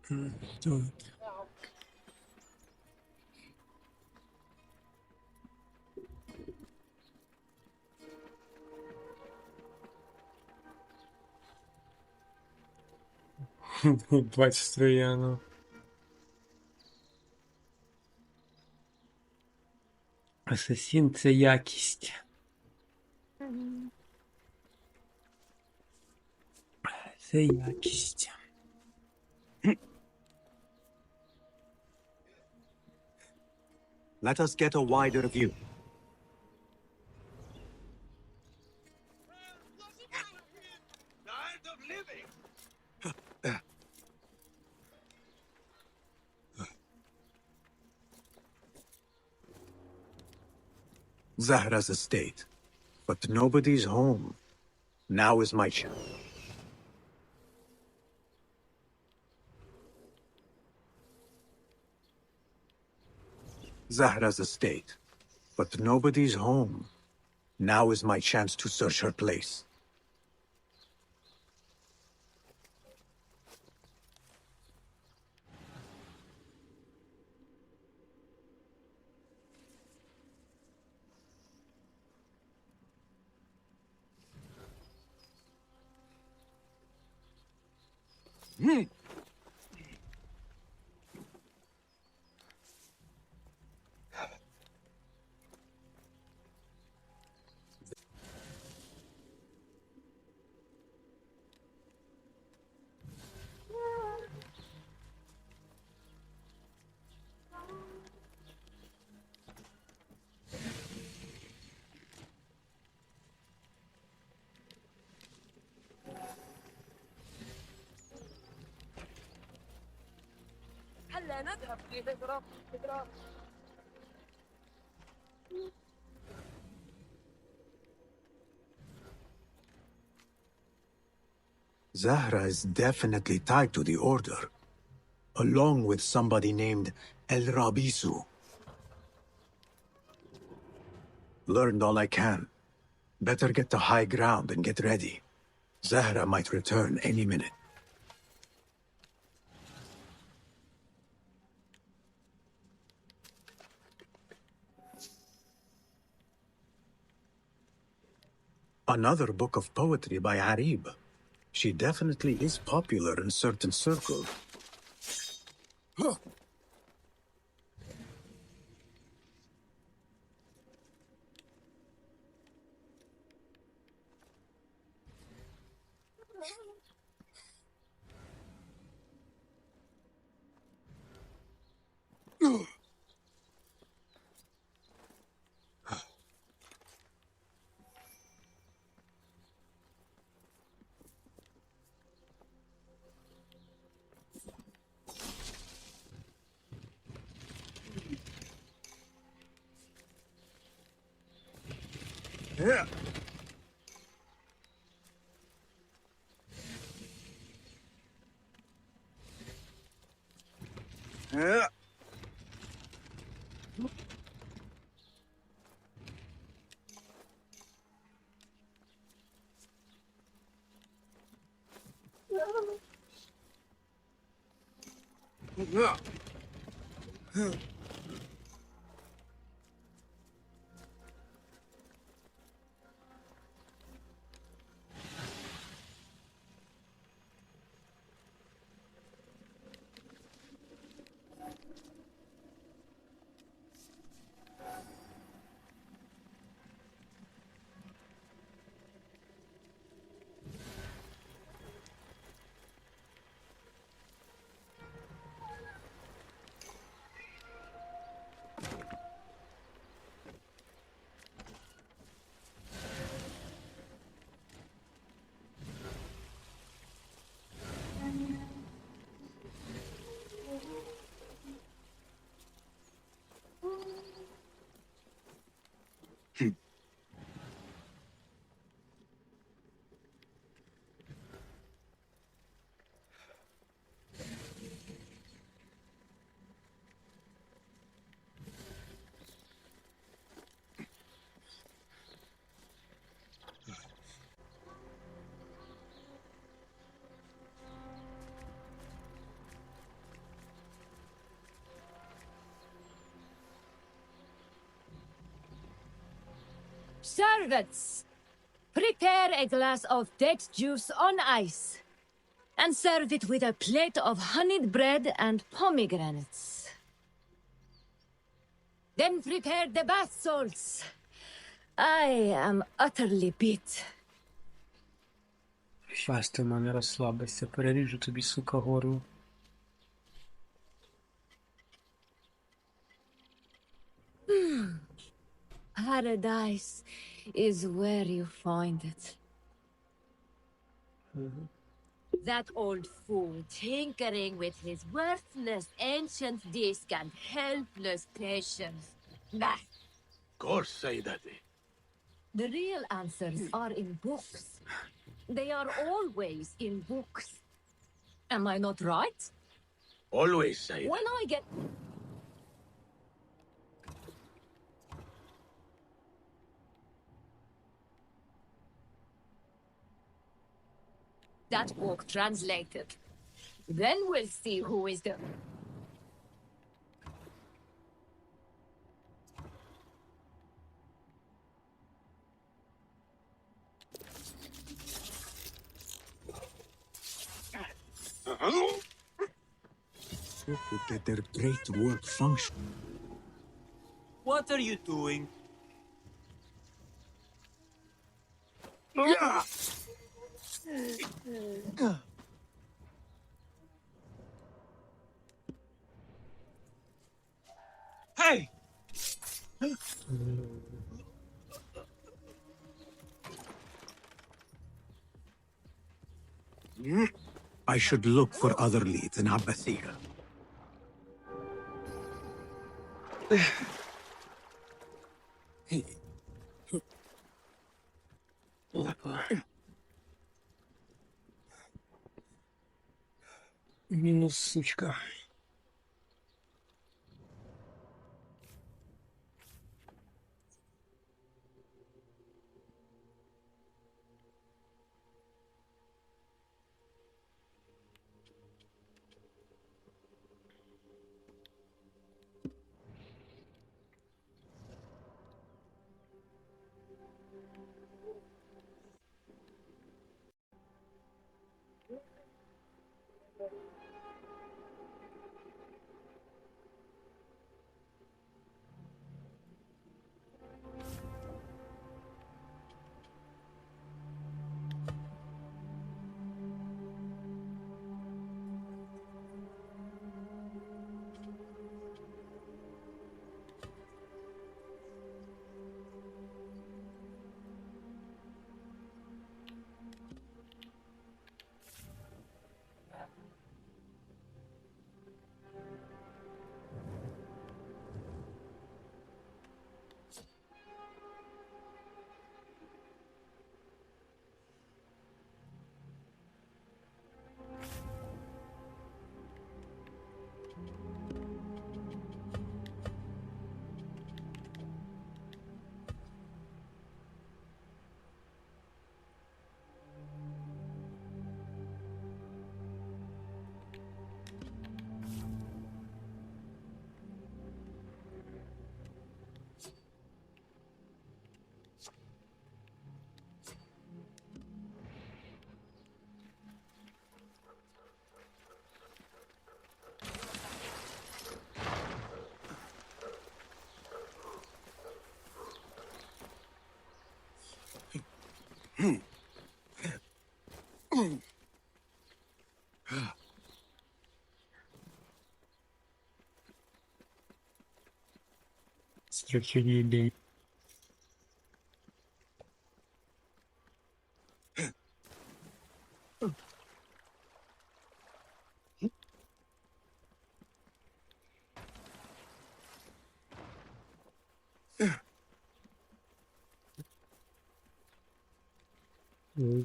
Тут. Бач, Трояну. Асасін — це якість. Це якість. Let us get a wider view. Zahra's estate. But nobody's home. Now is my chance. Zahra's estate. But nobody's home. Now is my chance to search her place. هلا نذهب لذكرى Zahra is definitely tied to the Order, along with somebody named El Rabisu. Learned all I can. Better get to high ground and get ready. Zahra might return any minute. Another book of poetry by Arib. She definitely is popular in certain circles. Yeah. Yeah. Servants, prepare a glass of date juice on ice, and serve it with a plate of honeyed bread and pomegranates. Then prepare the bath salts. I am utterly beat. Щастя, в мене розслабися, переріжу тобі, сука, горло. Paradise is where you find it. That old fool tinkering with his worthless ancient disc and helpless patience. Bah! Of course, Sayyidati. The real answers are in books. They are always in books. Am I not right? Always, Sayyidati. When I get... that book translated. Then we'll see who is the... That their great work function. What are you doing? Hey! I should look for other leads in Abbasiyah. Опа. Мінус, сучка. Страшний день.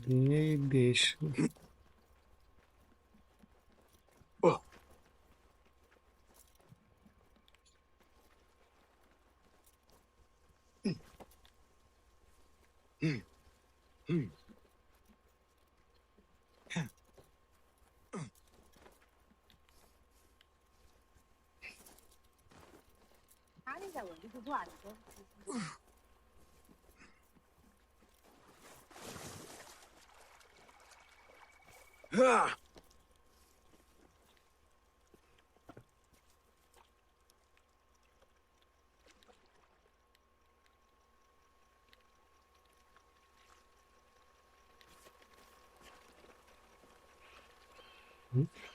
Не більше.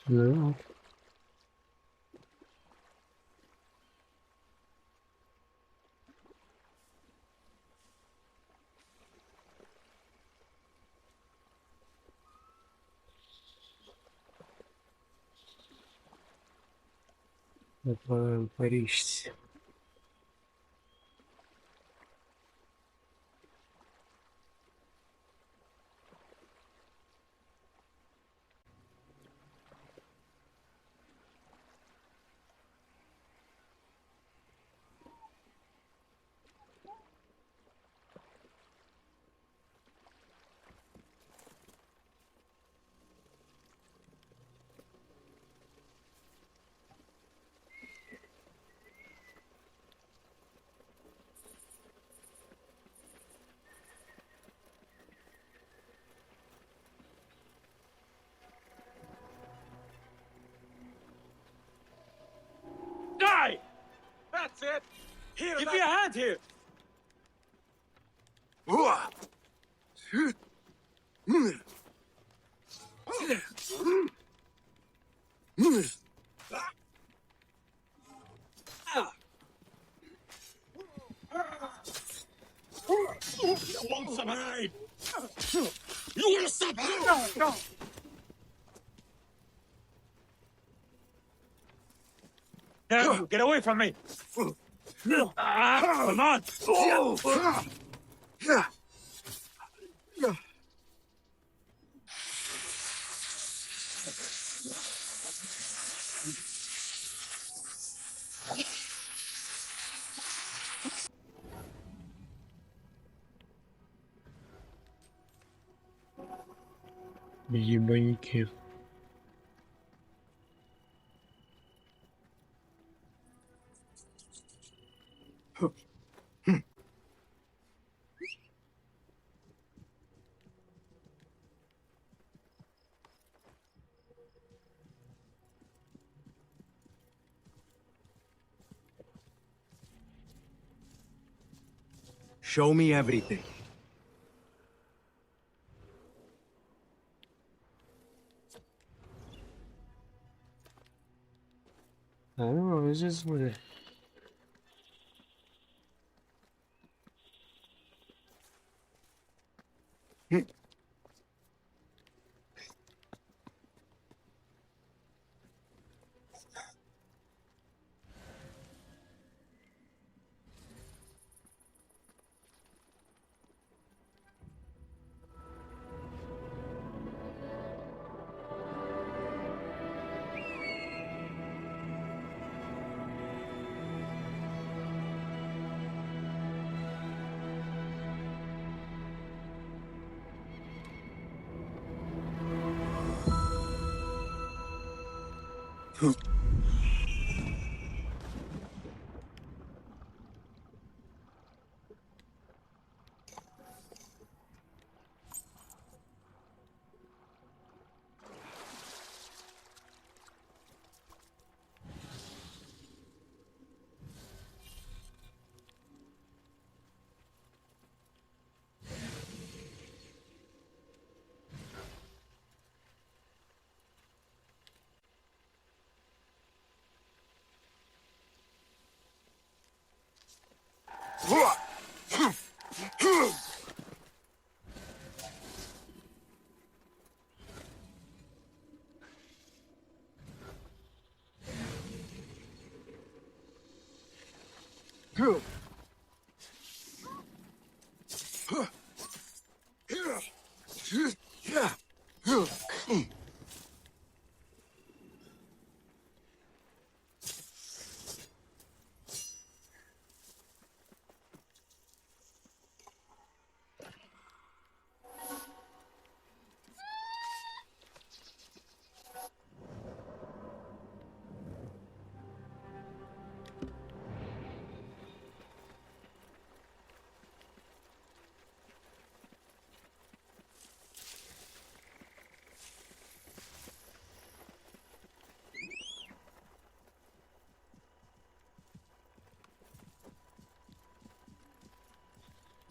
Ну, это Париж. Die! That's it! Here, give me a hand here! You want some aid? You want some? No! No, get away from me! Come on! Ебаньки. Show me everything. I don't know, it's just weird.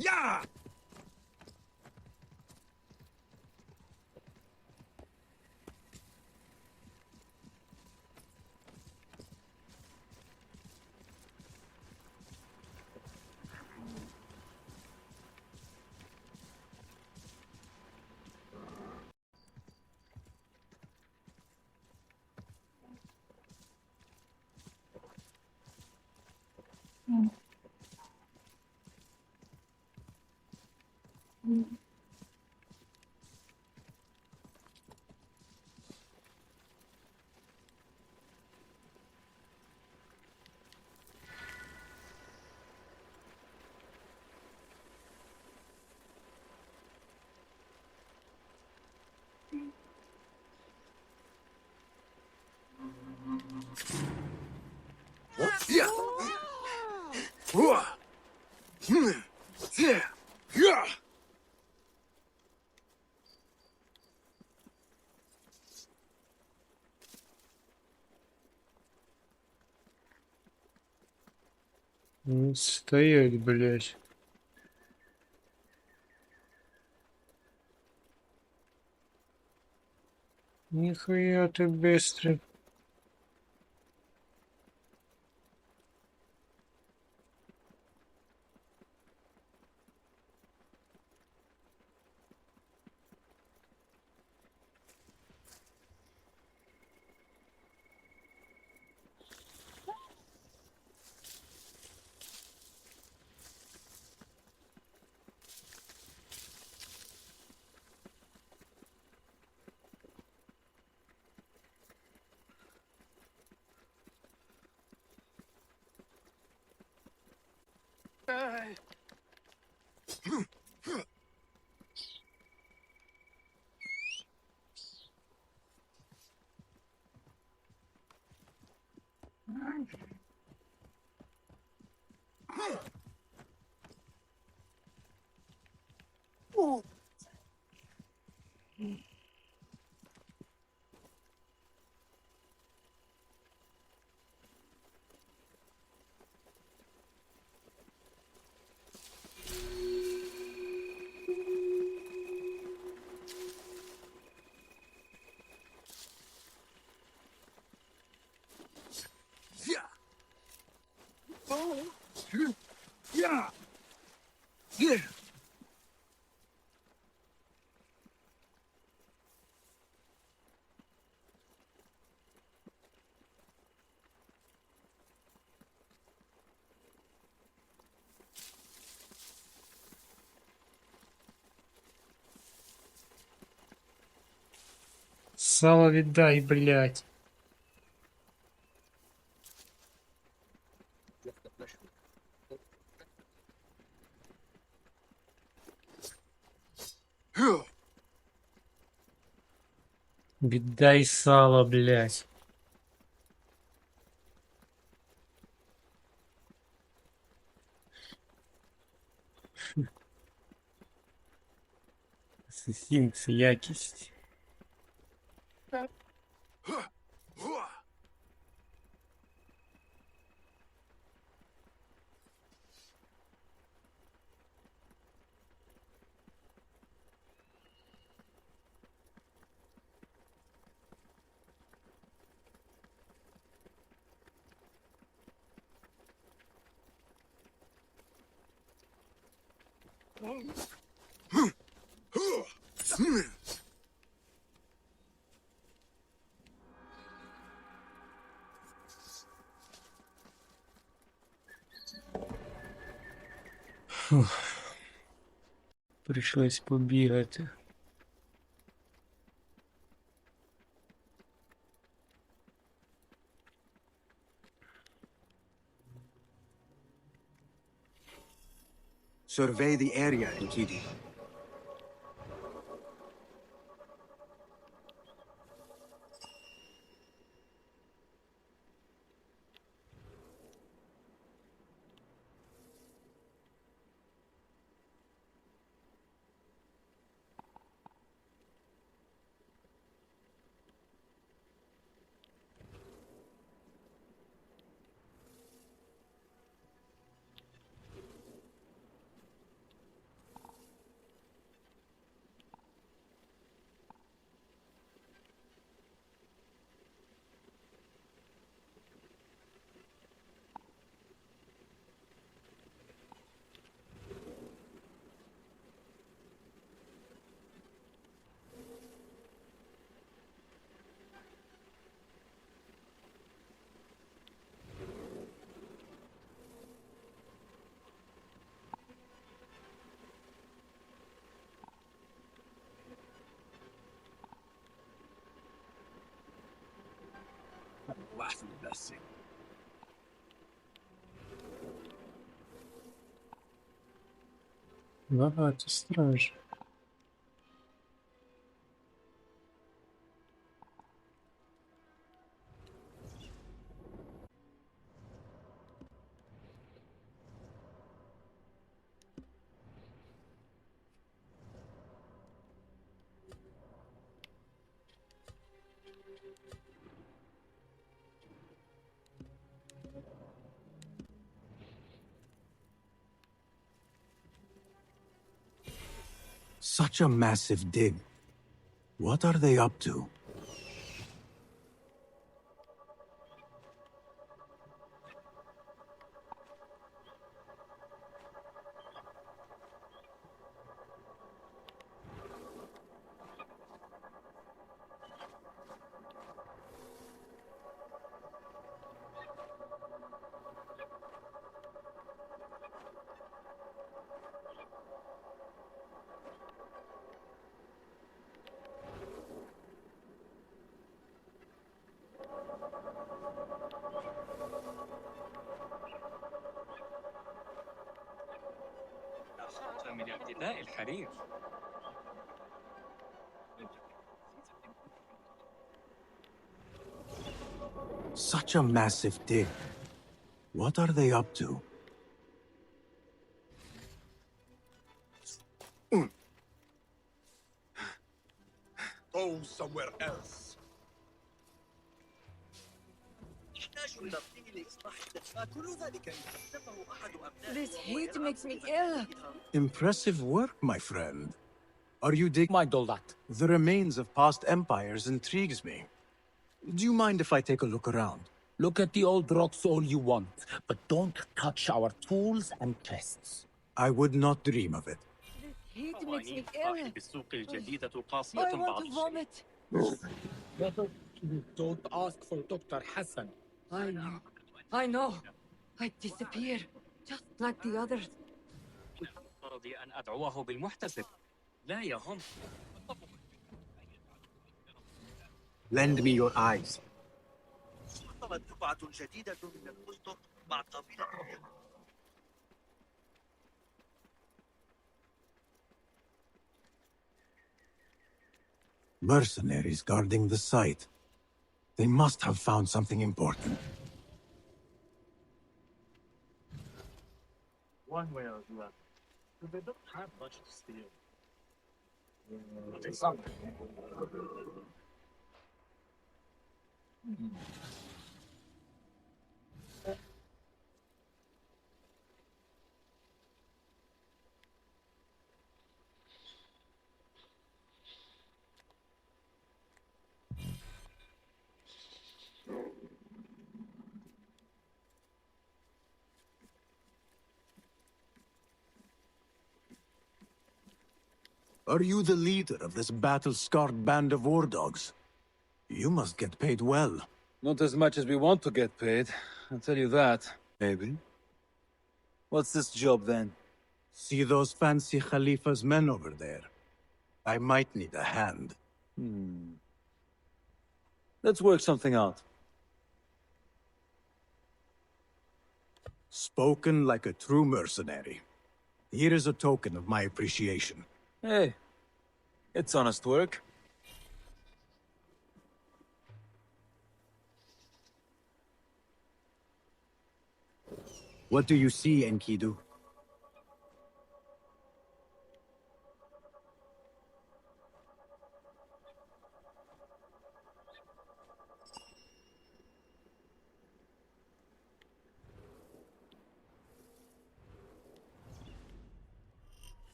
Yeah! Yeah! Yeah! Ну, стоять, блядь. Нихуя ты быстрый. Yeah! Yeah! Yeah! Сало віддай, блядь. Віддай сало, блядь. Асасін, це якість. Прийшлось побігати. Survey the area, Nkidi. Багато стражі. Such a massive dig. What are they up to? من اعتداء الحرير. Such a massive dig. What are they up to? Go somewhere else. This heat makes me ill. Impressive work, my friend. Are you digging? Mind all that. The remains of past empires intrigues me. Do you mind if I take a look around? Look at the old rocks all you want, but don't touch our tools and chests. I would not dream of it. This heat makes me ill. بالسوق الجديدة قاسية I بعض want to الشيء. vomit. Don't ask for Dr. Hassan. I know. I know. I disappear, just like the others. المفترض أن أدعوه بالمحتسب. لا يهم. Lend me your eyes. طلبت دفعة جديدة من الفستق مع قبيلة. Mercenaries guarding the site. They must have found something important. One way or the other. They don't have much to steal. Are you the leader of this battle-scarred band of war dogs? You must get paid well. Not as much as we want to get paid, I'll tell you that. Maybe. What's this job then? See those fancy Khalifa's men over there? I might need a hand. Let's work something out. Spoken like a true mercenary. Here is a token of my appreciation. Hey, it's honest work. What do you see, Enkidu?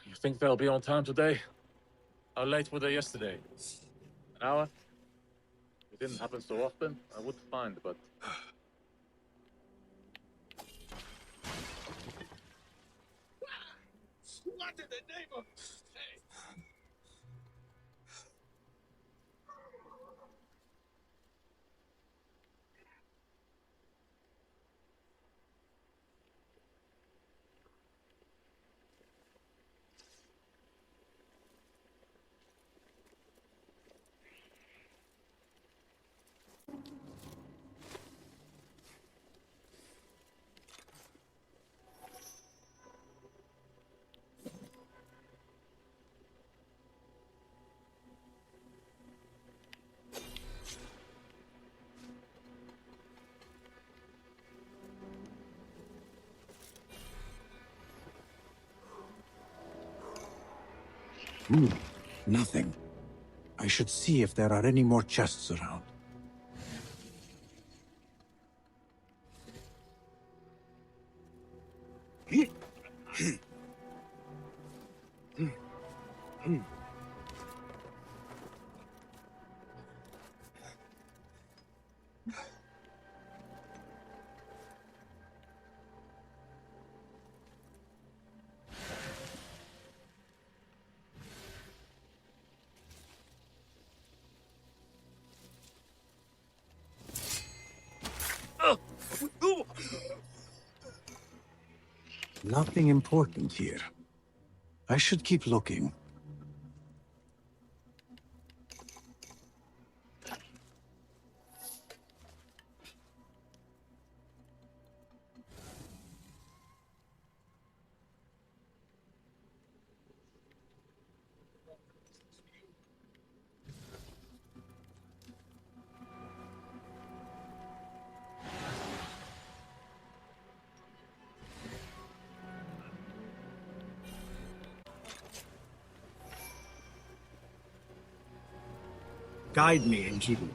You think they'll be on time today? How late were they yesterday? An hour? It didn't happen so often. I would find, but... What in the name of... Nothing. I should see if there are any more chests around. Nothing important here. I should keep looking. Guide me, Njibu.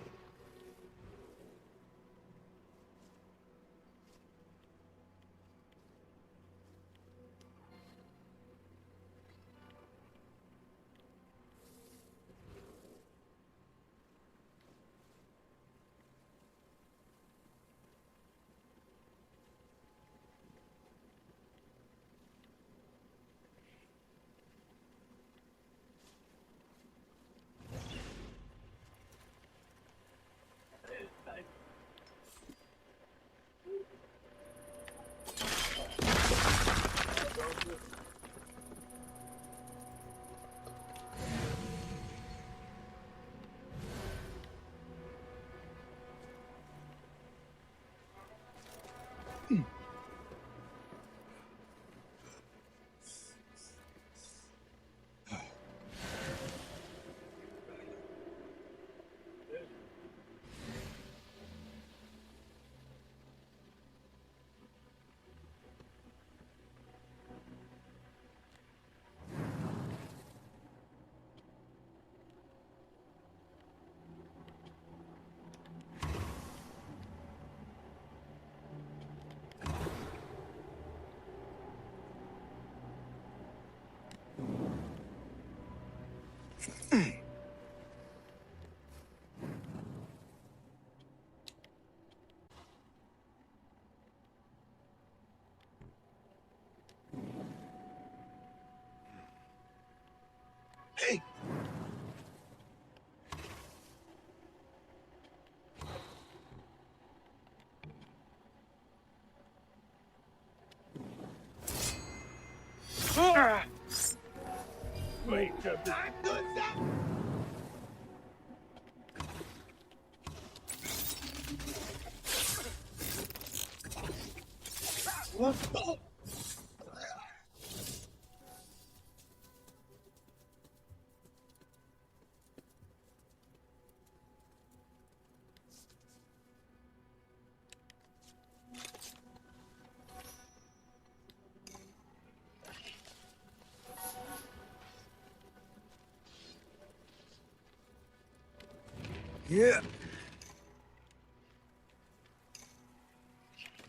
Yeah.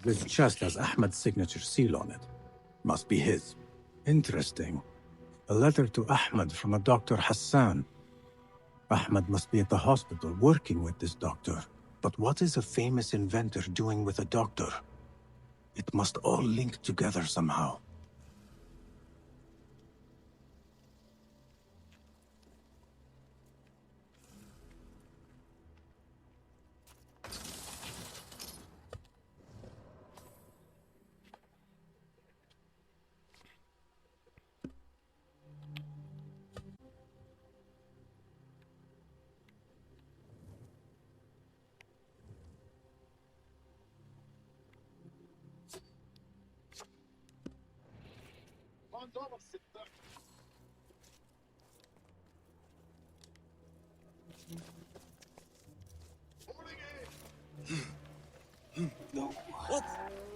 This chest has Ahmed's signature seal on it. Must be his. Interesting. A letter to Ahmed from a Dr. Hassan. Ahmed must be at the hospital working with this doctor. But what is a famous inventor doing with a doctor? It must all link together somehow.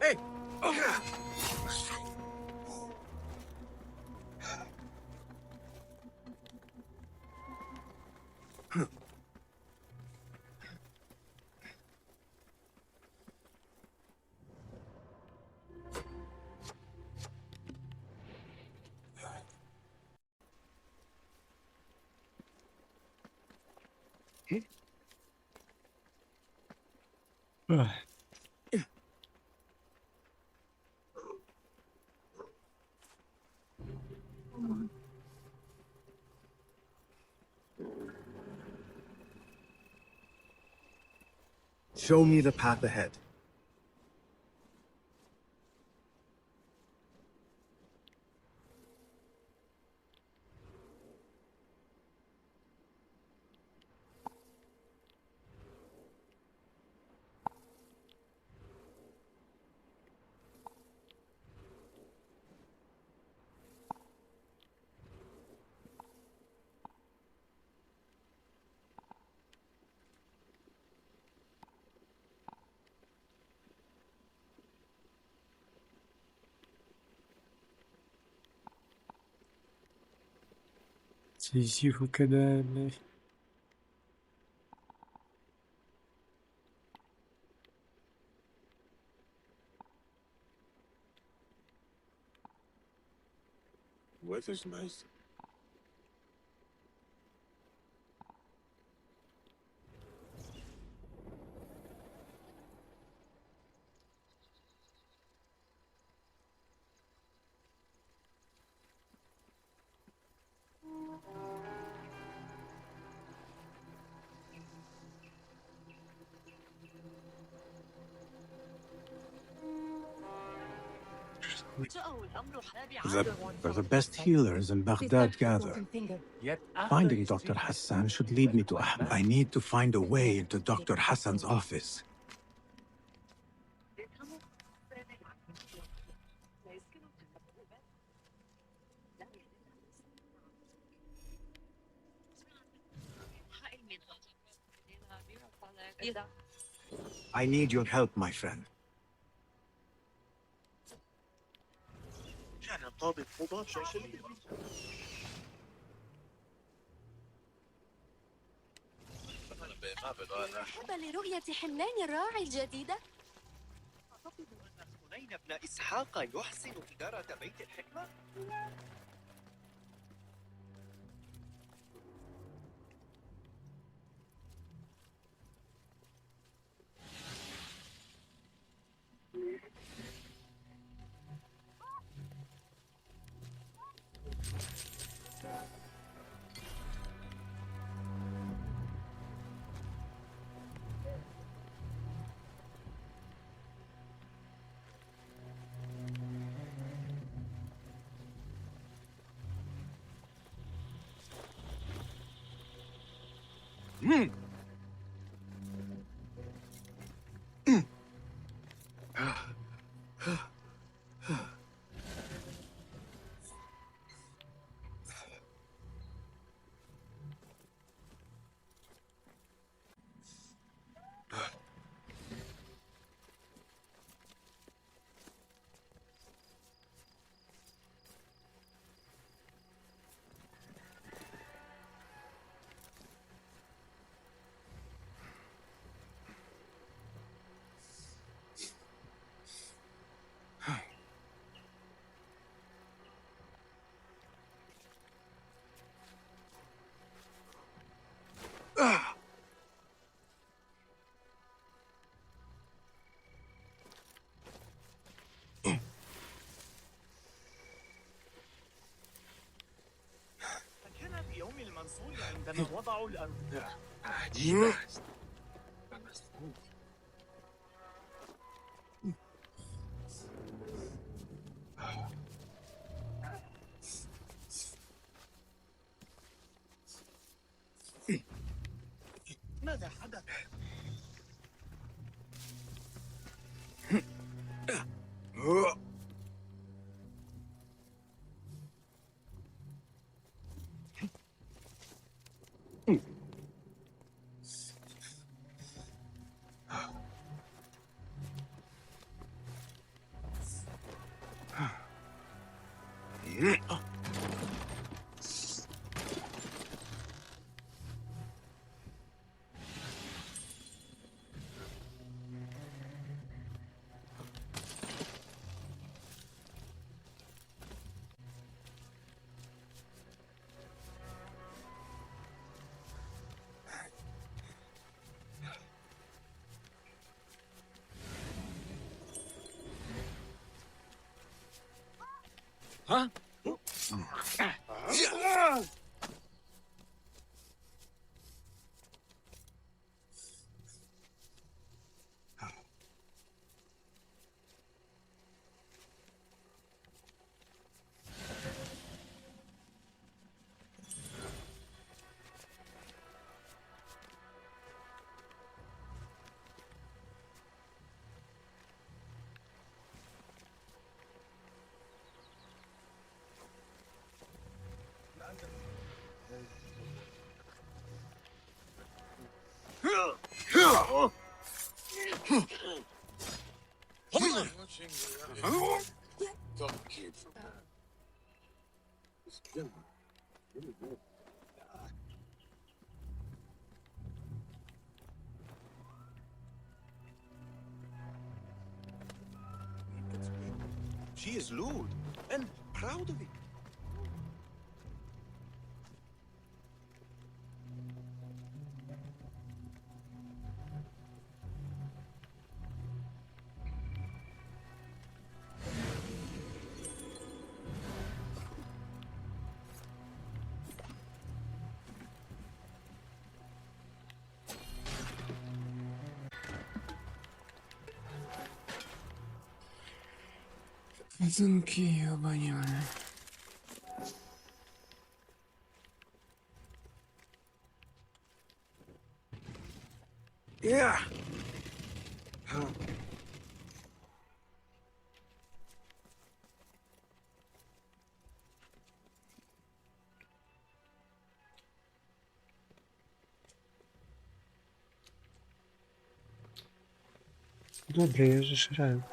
Hey! Show me the path ahead. سيزيه كذلك. Weather's nice. The best healers in Baghdad gather. Finding Dr. Hassan should lead me to Ahmed. I need to find a way into Dr. Hassan's office. I need your help, my friend. مرحبا لرؤية حنان الراعي الجديدة. أعتقد أن حنين بن إسحاق يحسن إدارة بيت الحكمة. كان في يوم المنصور عندما وضعوا الأرض. عجيبة. ماذا حدث؟ Huh? She is lewd and proud of it. Ładunki, obanione. Yeah. Добре, я зашираю.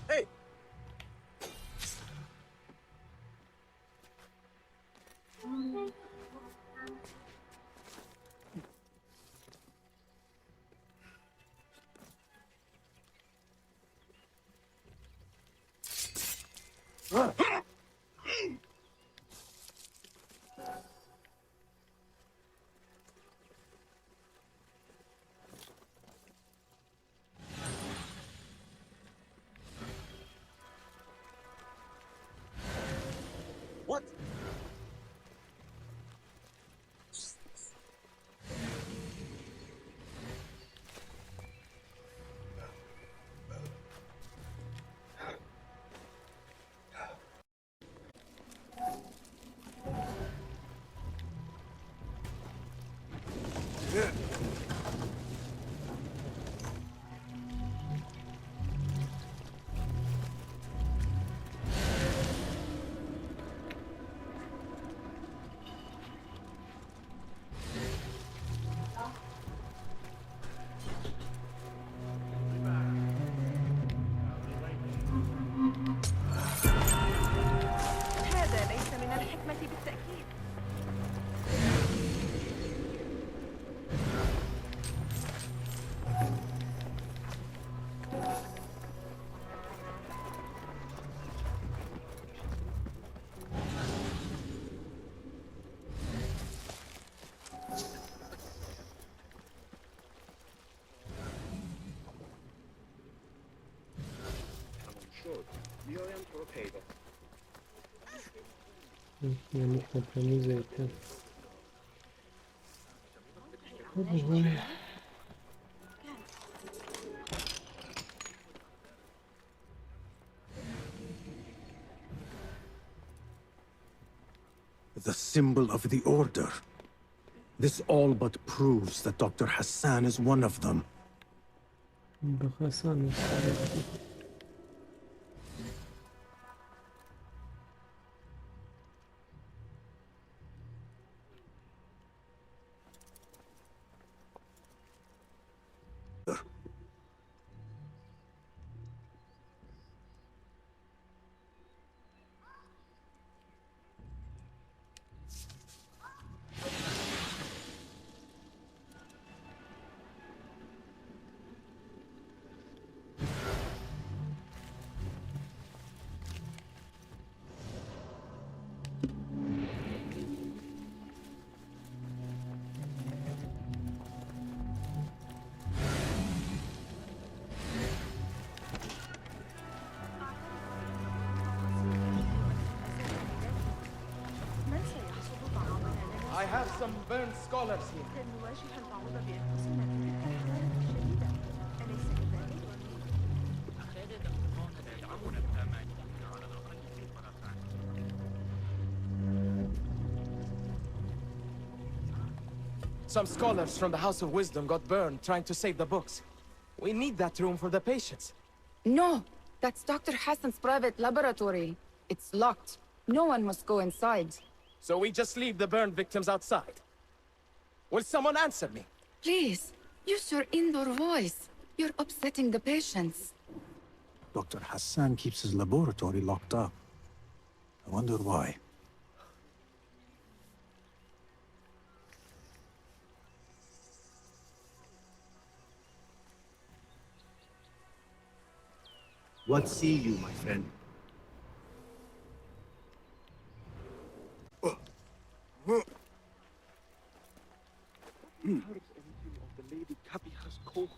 Hey, what? Я міг напряму зайти. О, буває. The symbol of the Order. This all but proves that Dr. Hassan is one of them. До Хасана всередині. I have some burned scholars here. Some scholars from the House of Wisdom got burned trying to save the books. We need that room for the patients. No, that's Dr. Hassan's private laboratory. It's locked. No one must go inside. So we just leave the burned victims outside. Will someone answer me? Please, use your indoor voice. You're upsetting the patients. Dr. Hassan keeps his laboratory locked up. I wonder why. What see you, my friend? How does anything of the Lady Kabiha's coat?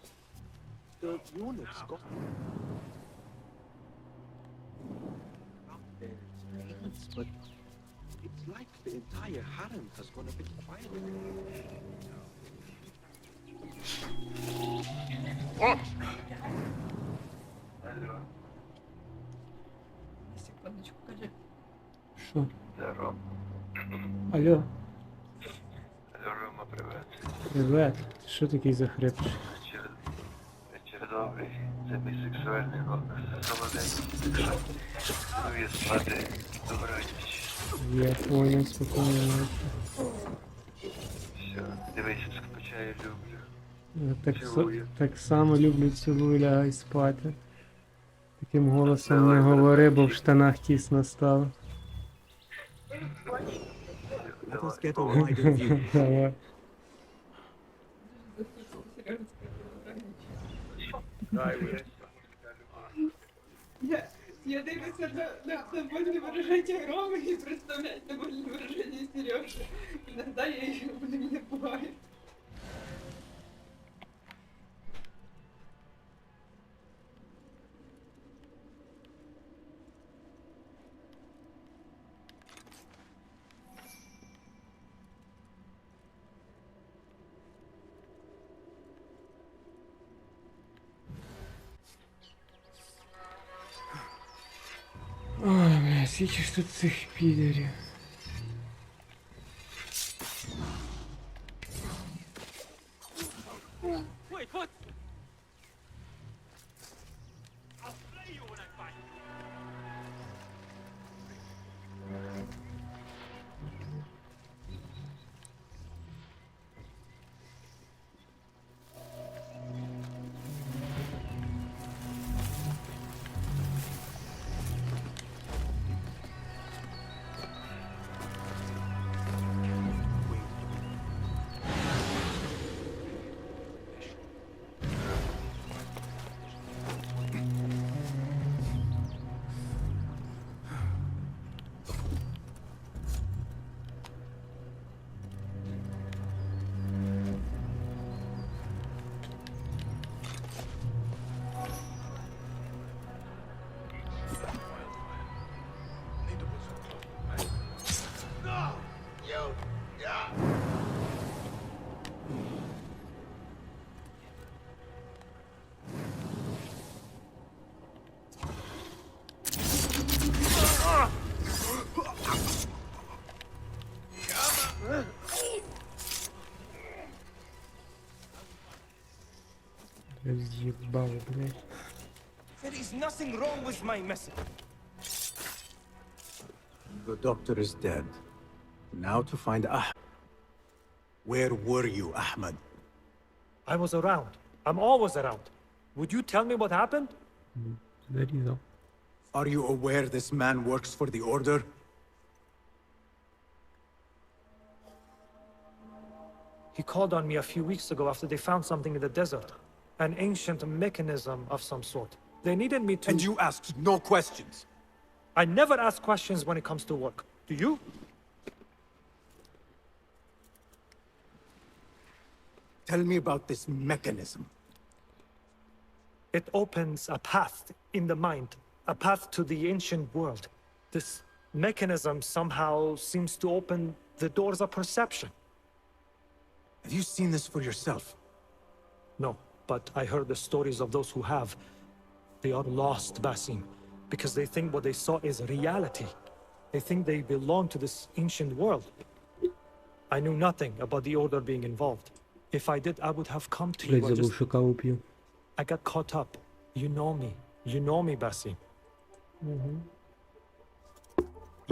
The eunuchs got their hands, but it's like the entire harem has gone a bit quiet. Що? Алло. Рома, привет. Привет. Ти що такий захрипший? Вечір добрий. Це мій сексуальний голос. Солоденький. Ну і спати. Добраніч. Я понял, спокійно ночі. Все, дивись, скучаю, люблю. Я Цілую. так само люблю, цілую, лягай спати. Таким голосом не говори, бо в штанах тісно стало. Let us get a wider view. Давай. Я дивлюся на больне выражение Ромы и представляю на больне выражение Сережи. Иногда я ее не пугаю. Ой, бля, скільки ж тут цих підерів. Разъебал, блядь. There is nothing wrong with my message. The doctor is dead. Now to find Where were you, Ahmed? I was around. I'm always around. Would you tell me what happened? Зарезал. Are you aware this man works for the Order? He called on me a few weeks ago after they found something in the desert. An ancient mechanism of some sort. They needed me to... And you asked no questions? I never ask questions when it comes to work. Do you? Tell me about this mechanism. It opens a path in the mind, a path to the ancient world. This mechanism somehow seems to open the doors of perception. Have you seen this for yourself? No, but I heard the stories of those who have. They are lost, Basim, because they think what they saw is reality. They think they belong to this ancient world. I knew nothing about the Order being involved. If I did, I would have come to you. Блядь, забыл шоколад пью. I got caught up. You know me. You know me, Basim.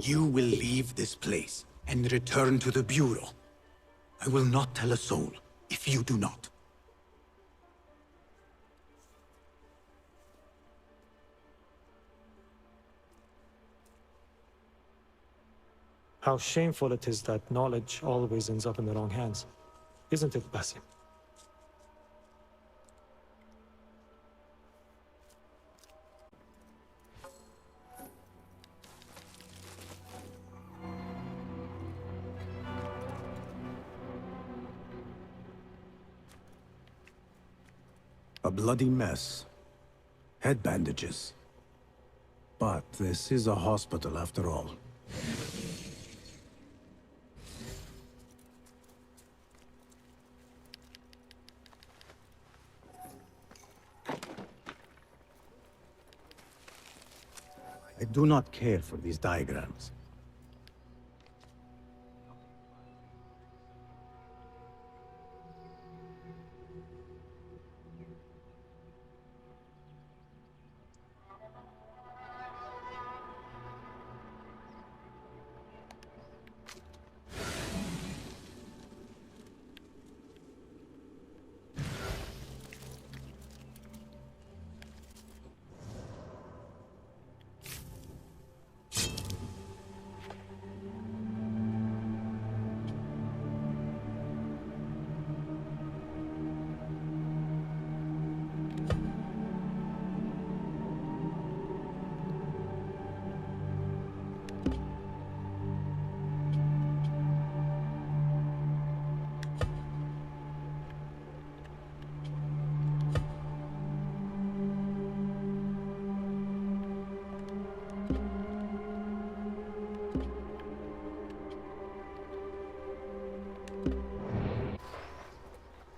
You will leave this place and return to the Bureau. I will not tell a soul if you do not. How shameful it is that knowledge always ends up in the wrong hands. Isn't it, Basim? A bloody mess. Head bandages. But this is a hospital after all. I do not care for these diagrams.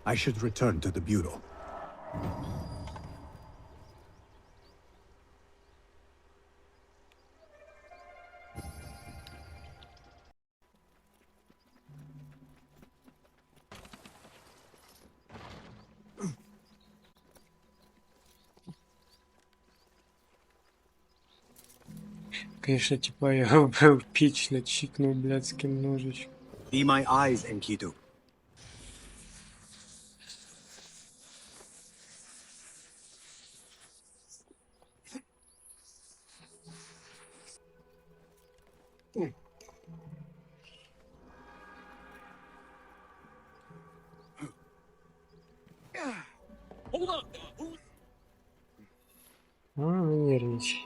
I should return to the Bureau. Конечно, типа я был эпично чикнул блядским ножичком. Be my eyes, Enkidu. Нервничай.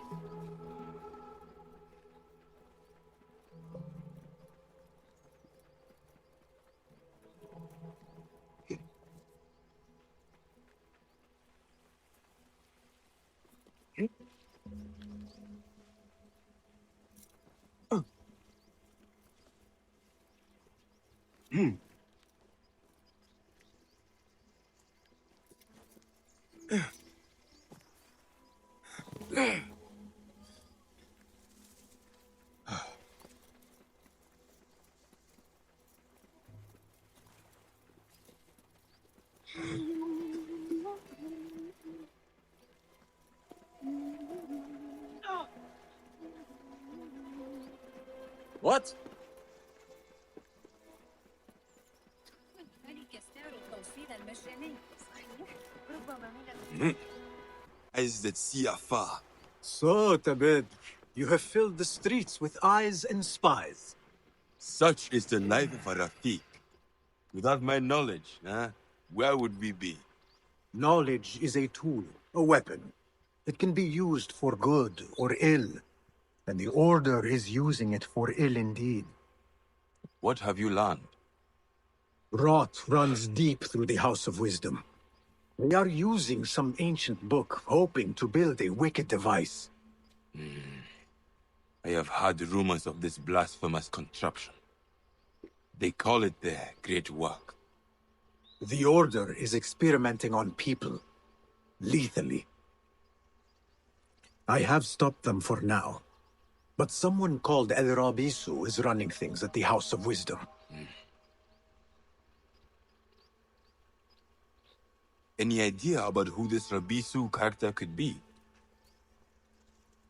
What? Eyes that see afar. So, Tabid, you have filled the streets with eyes and spies. Such is the life of a Rafiq. Without my knowledge, where would we be? Knowledge is a tool, a weapon. It can be used for good or ill. And the Order is using it for ill indeed. What have you learned? Rot runs deep through the House of Wisdom. They are using some ancient book, hoping to build a wicked device. I have heard rumors of this blasphemous contraption. They call it the Great Work. The Order is experimenting on people, lethally. I have stopped them for now. But someone called El Rabisu is running things at the House of Wisdom. Any idea about who this Rabisu character could be?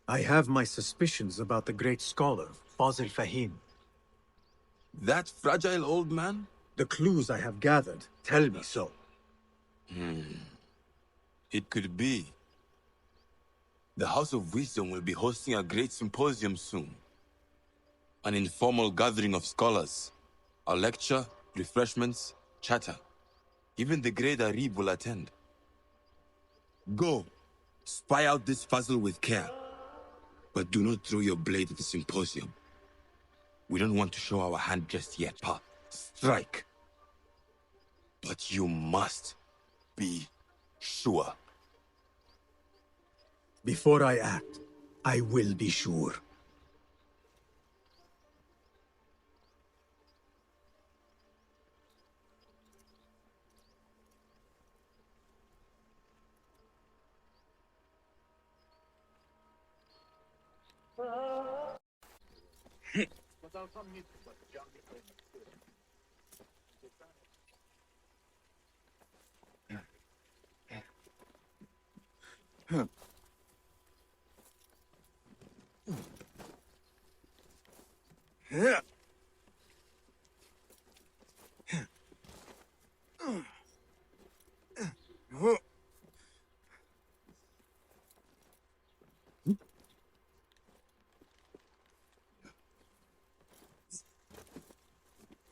I have my suspicions about the great scholar, Fazil Fahim. That fragile old man? The clues I have gathered tell me so. It could be. The House of Wisdom will be hosting a great symposium soon. An informal gathering of scholars. A lecture, refreshments, chatter. Even the great Arib will attend. Go, spy out this puzzle with care. But do not throw your blade at the symposium. We don't want to show our hand just yet, Pa. Strike. But you must be sure. Before I act, I will be sure.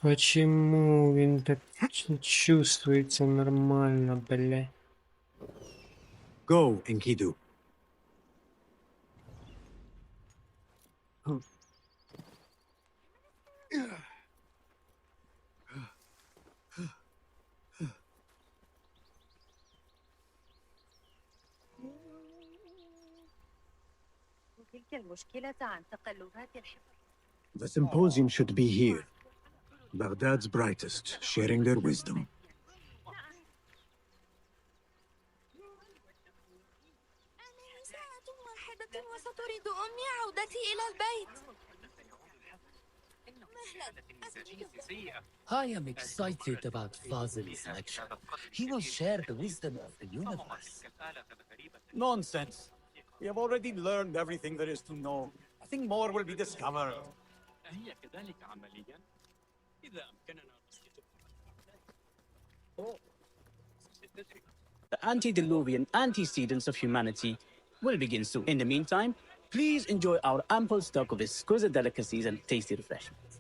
Почему він так чувствується нормально, бля? Go, Enkidu. The symposium should be here. Baghdad's brightest, sharing their wisdom. وستريد أمي عودتي إلى البيت. I am excited about Fazil's lecture. He will share the wisdom of the universe. Nonsense. We have already learned everything there is to know. I think more will be discovered. The antediluvian antecedents of humanity will begin soon. In the meantime, please enjoy our ample stock of exquisite delicacies and tasty refreshments.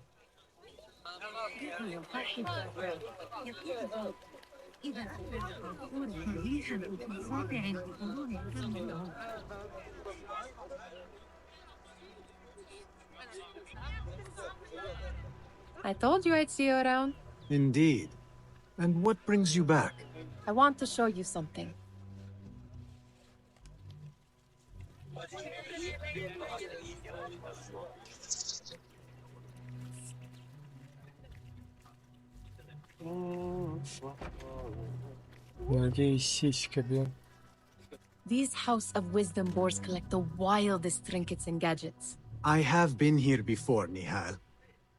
I told you I'd see you around. Indeed. And what brings you back? I want to show you something. Надеюсь, сиська, блин. These House of Wisdom boards collect the wildest trinkets and gadgets. I have been here before, Nihal.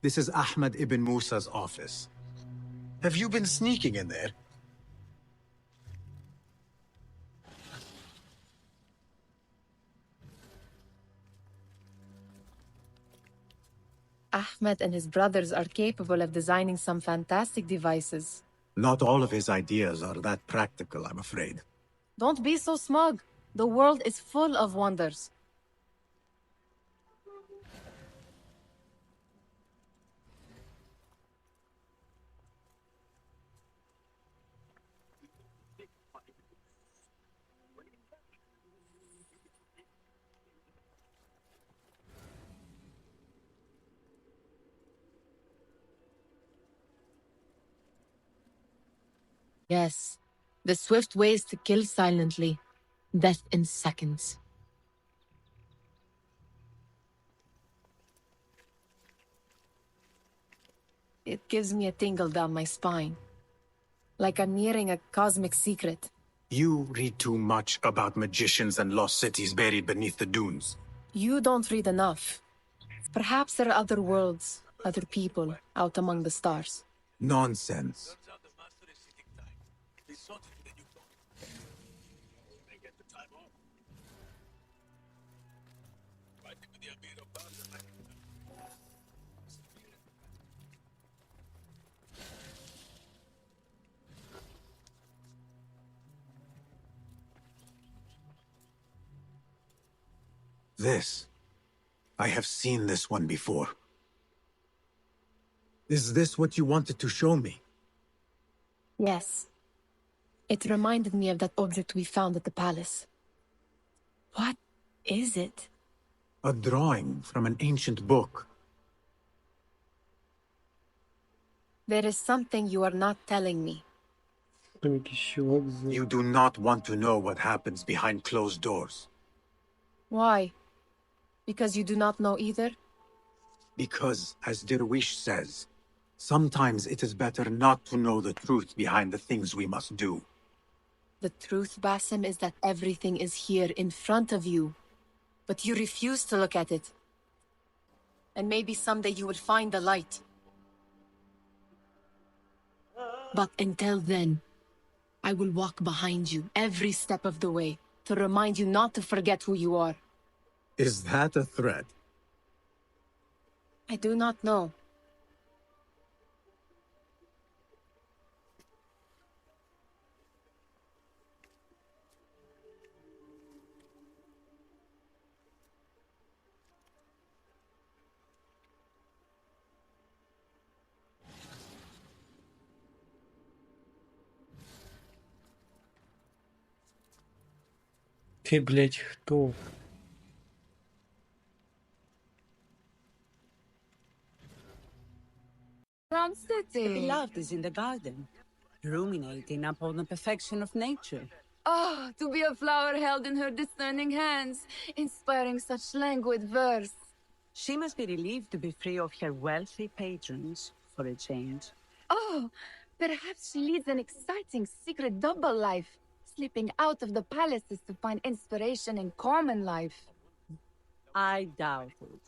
This is Ahmed ibn Musa's office. Have you been sneaking in there? Ahmed and his brothers are capable of designing some fantastic devices. Not all of his ideas are that practical, I'm afraid. Don't be so smug. The world is full of wonders. Yes, the swift ways to kill silently. Death in seconds. It gives me a tingle down my spine. Like I'm nearing a cosmic secret. You read too much about magicians and lost cities buried beneath the dunes. You don't read enough. Perhaps there are other worlds, other people, out among the stars. Nonsense. This. I have seen this one before. Is this what you wanted to show me? Yes. It reminded me of that object we found at the palace. What is it? A drawing from an ancient book. There is something you are not telling me. You do not want to know what happens behind closed doors. Why? Because you do not know either? Because, as Derwish says, sometimes it is better not to know the truth behind the things we must do. The truth, Basim, is that everything is here in front of you. But you refuse to look at it. And maybe someday you will find the light. But until then, I will walk behind you every step of the way to remind you not to forget who you are. Is that a threat? I do not know. Ты, блядь, кто? From The city. beloved is in the garden, ruminating upon the perfection of nature. Oh, to be a flower held in her discerning hands, inspiring such languid verse. She must be relieved to be free of her wealthy patrons, for a change. Oh, perhaps she leads an exciting secret double life, slipping out of the palaces to find inspiration in common life. I doubt it.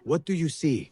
What do you see?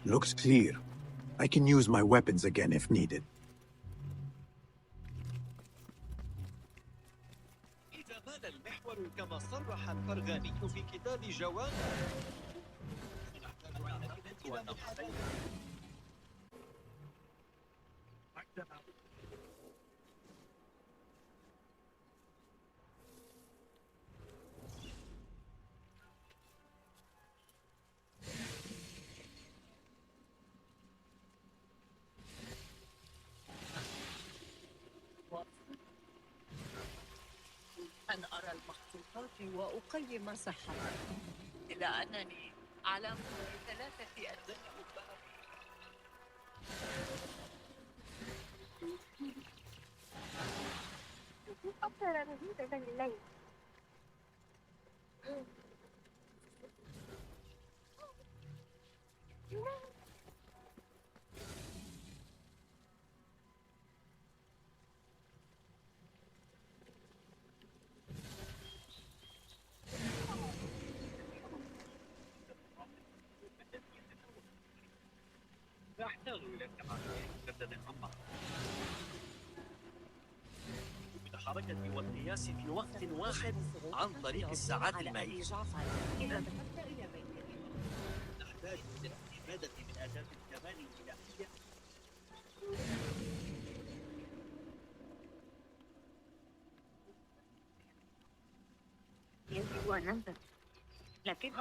Looks clear. I can use my weapons again if needed. ما بال المحور كما صرح الفرغاني في كتاب جوانا. أن أرى المخطوطات وأقيم صحتها، إلا أنني أعلم بثلاثة أجزاء. أحتاج إلى مجدد عمق بالحركة والقياس في وقت واحد عن طريق الساعات المائية. إذا ذهبت إلى بيتك نحتاج إلى الاستفادة من أداة الكمال الإلهية. يجب أن أنزل، لكن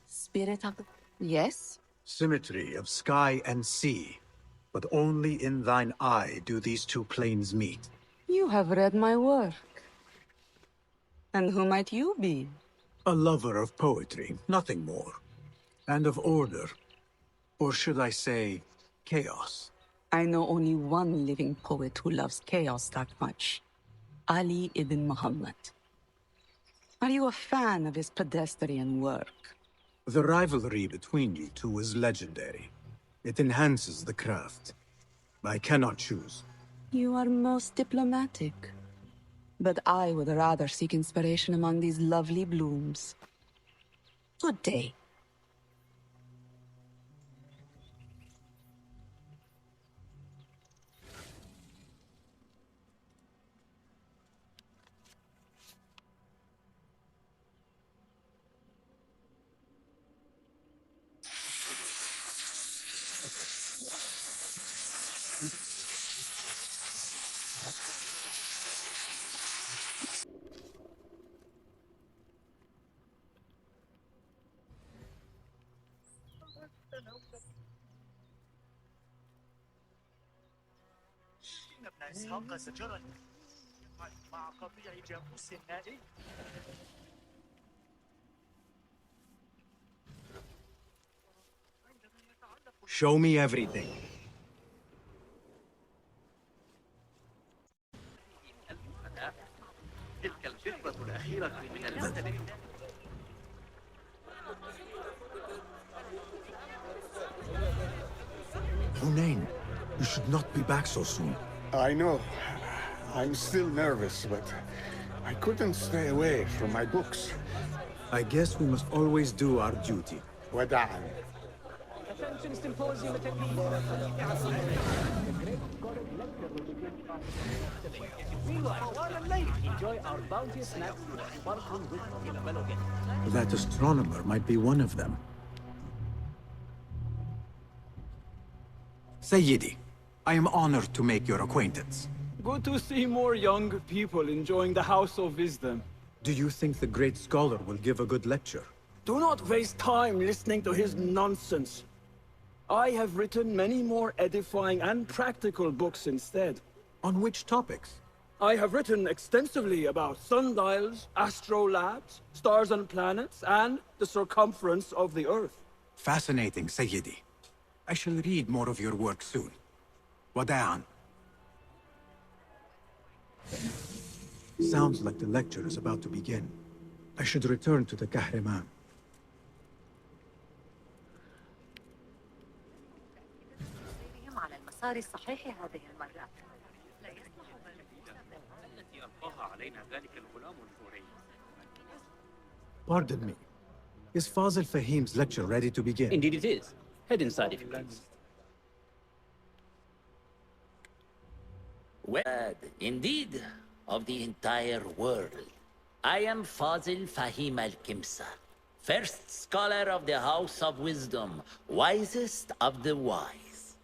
Spirit of the... Yes? Symmetry of sky and sea. But only in thine eye do these two planes meet. You have read my work. And who might you be? A lover of poetry, nothing more. And of order. Or should I say, chaos. I know only one living poet who loves chaos that much. Ali ibn Muhammad. Are you a fan of his pedestrian work? The rivalry between you two is legendary. It enhances the craft. I cannot choose. You are most diplomatic. But I would rather seek inspiration among these lovely blooms. Good day. إن ابن إسحاق زجرني مع قطيع جاموس نائي. Show me everything. تلك الفكرة الأخيرة من المثل. Hunain, you should not be back so soon. I know. I'm still nervous, but I couldn't stay away from my books. I guess we must always do our duty. وداعا. Attention symposium attendees. Enjoy our bounteous snacks with sparkling whiskey in a mellow gift. That astronomer might be one of them. Sayyidi, I am honored to make your acquaintance. Good to see more young people enjoying the House of Wisdom. Do you think the great scholar will give a good lecture? Do not waste time listening to his nonsense. I have written many more edifying and practical books instead. On which topics? I have written extensively about sundials, astrolabes, stars and planets, and the circumference of the Earth. Fascinating, Sayyidi. I shall read more of your work soon. Wada'an. Sounds like the lecture is about to begin. I should return to the Kahraman. على المسار الصحيح هذه المرة. لا يصلح التي ألقاها علينا ذلك الغلام الحوري. Pardon me. Is Fazil Fahim's lecture ready to begin? Indeed it is. Head inside if you please. Word, indeed, of the entire world. I am Fazil Fahim al-Kimsa, first scholar of the House of Wisdom, wisest of the wise.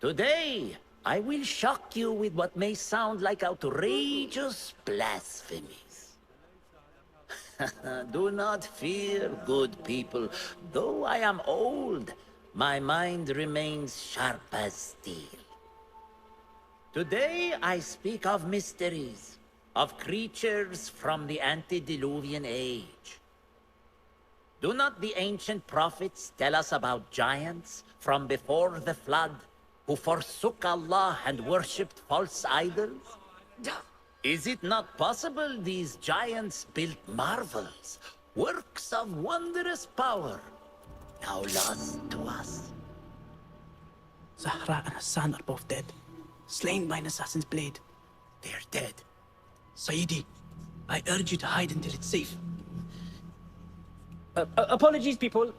Today, I will shock you with what may sound like outrageous blasphemies. Do not fear, good people. Though I am old, my mind remains sharp as steel. Today, I speak of mysteries, of creatures from the antediluvian age. Do not the ancient prophets tell us about giants from before the flood who forsook Allah and worshipped false idols? Is it not possible these giants built marvels, works of wondrous power, now lost to us? Zahra and Hassan are both dead, slain by an assassin's blade. They're dead. Sayyidi, I urge you to hide until it's safe. Apologies, people,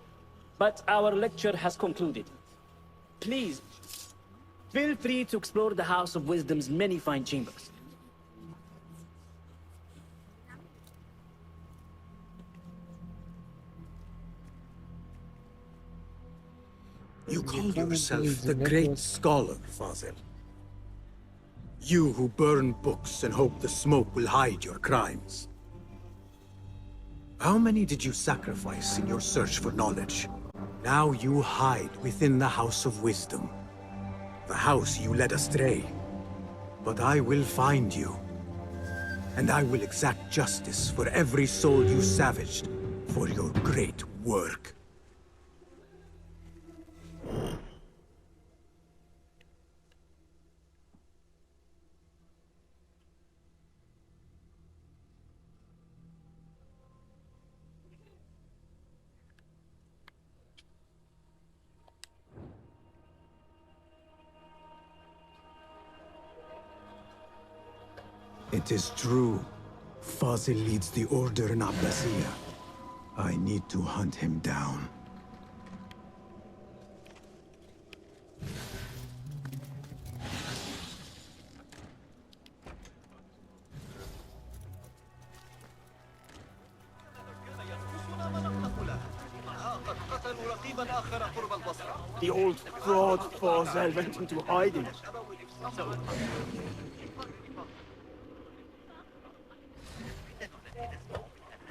but our lecture has concluded. Please, feel free to explore the House of Wisdom's many fine chambers. You call yourself the great scholar, Fazil. You who burn books and hope the smoke will hide your crimes. How many did you sacrifice in your search for knowledge? Now you hide within the House of Wisdom. The house you led astray. But I will find you. And I will exact justice for every soul you savaged for your great work. It is true. Fazil leads the Order in Abbasiyah. I need to hunt him down. The old fraud Fazil went into hiding.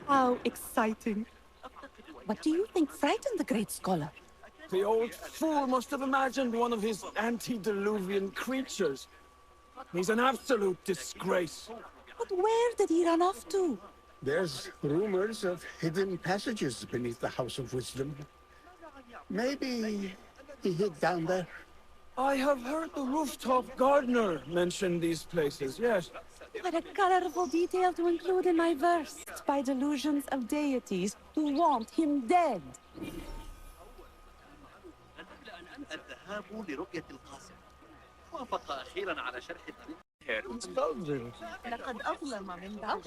How exciting. What do you think frightened the great scholar? The old fool must have imagined one of his antediluvian creatures. He's an absolute disgrace. But where did he run off to? There's rumors of hidden passages beneath the House of Wisdom. Maybe he hid down there. I have heard the rooftop gardener mention these places, yes. What a colorful detail to include in my verse. By delusions of deities who want him dead. الذهاب لرؤية القاصر. وافق أخيرا على شرح الطريق. لقد أظلم من بعض.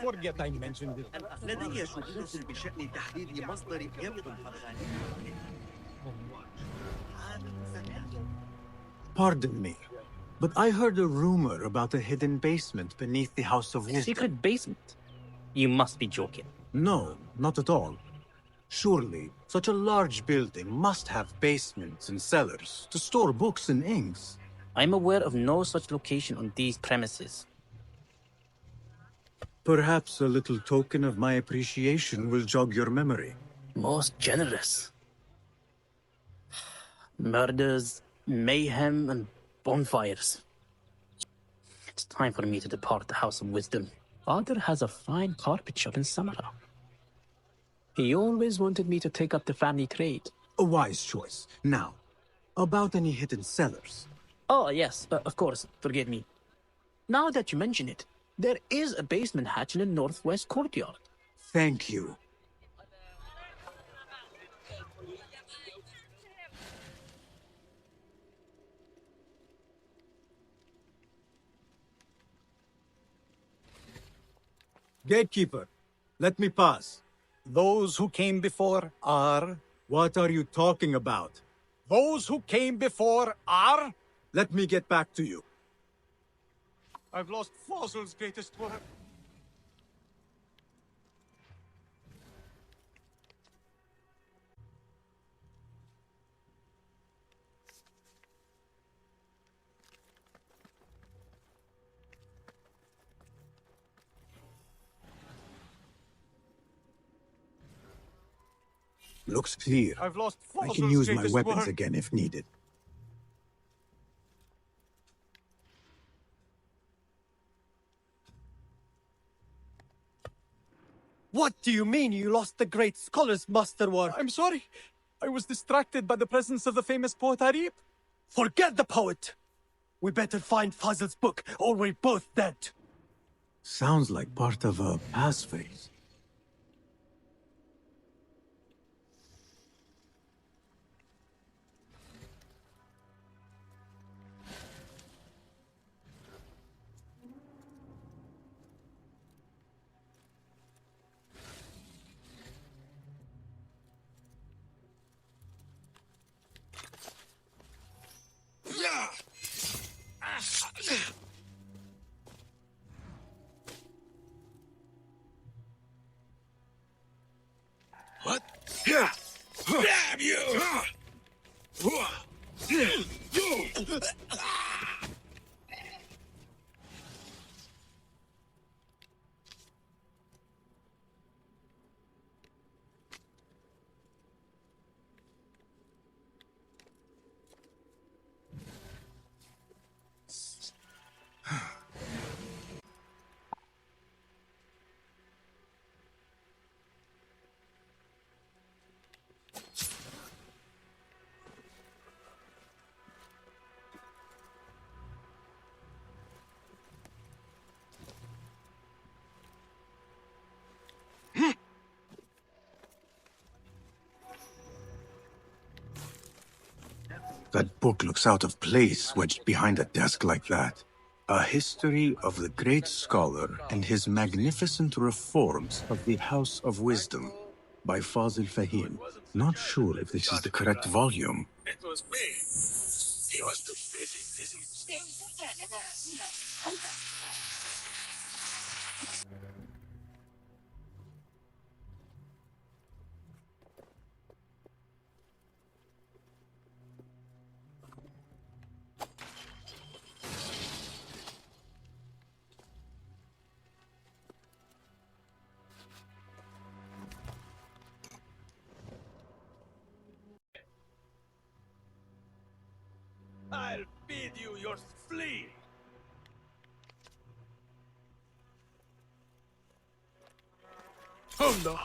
Forget I mentioned it. لدي شهود بشأن تحديد مصدر يبدو الفرغاني. Pardon me, but I heard a rumor about a hidden basement beneath the House of Wisdom. Secret basement? You must be joking. No, not at all. Surely, such a large building must have basements and cellars to store books and inks. I'm aware of no such location on these premises. Perhaps a little token of my appreciation will jog your memory. Most generous. Murders, mayhem, and bonfires. It's time for me to depart the House of Wisdom. Father has a fine carpet shop in Samara. He always wanted me to take up the family trade. A wise choice. Now, about any hidden cellars. Oh, yes, of course, forgive me. Now that you mention it, there is a basement hatch in the northwest courtyard. Thank you. Gatekeeper, let me pass. Those who came before are... What are you talking about? Those who came before are... Let me get back to you. I've lost Fossil's greatest work. Looks clear. I've lost I Fossil's can use my greatest weapons work. again if needed. What do you mean you lost the great scholar's masterwork? I'm sorry. I was distracted by the presence of the famous poet Arib. Forget the poet! We better find Fazl's book, or we're both dead. Sounds like part of a passphrase. What? Damn you! That book looks out of place wedged behind a desk like that. A history of the great scholar and his magnificent reforms of the House of Wisdom by Fazil Fahim. Not sure if this is the correct volume. It was me. He was too busy. I'll feed you your flea. Oh no.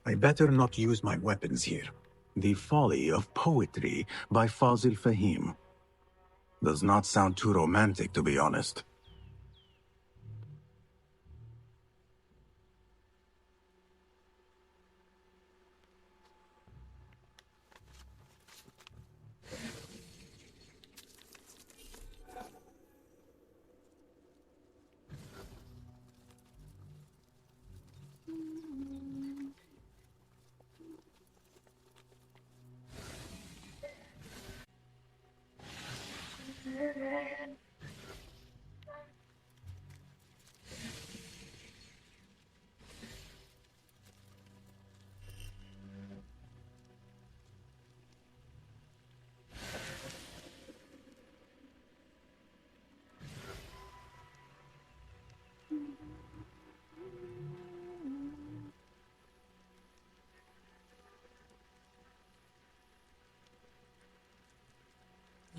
I better not use my weapons here. The Folly of Poetry by Fazil Fahim. Does not sound too romantic, to be honest.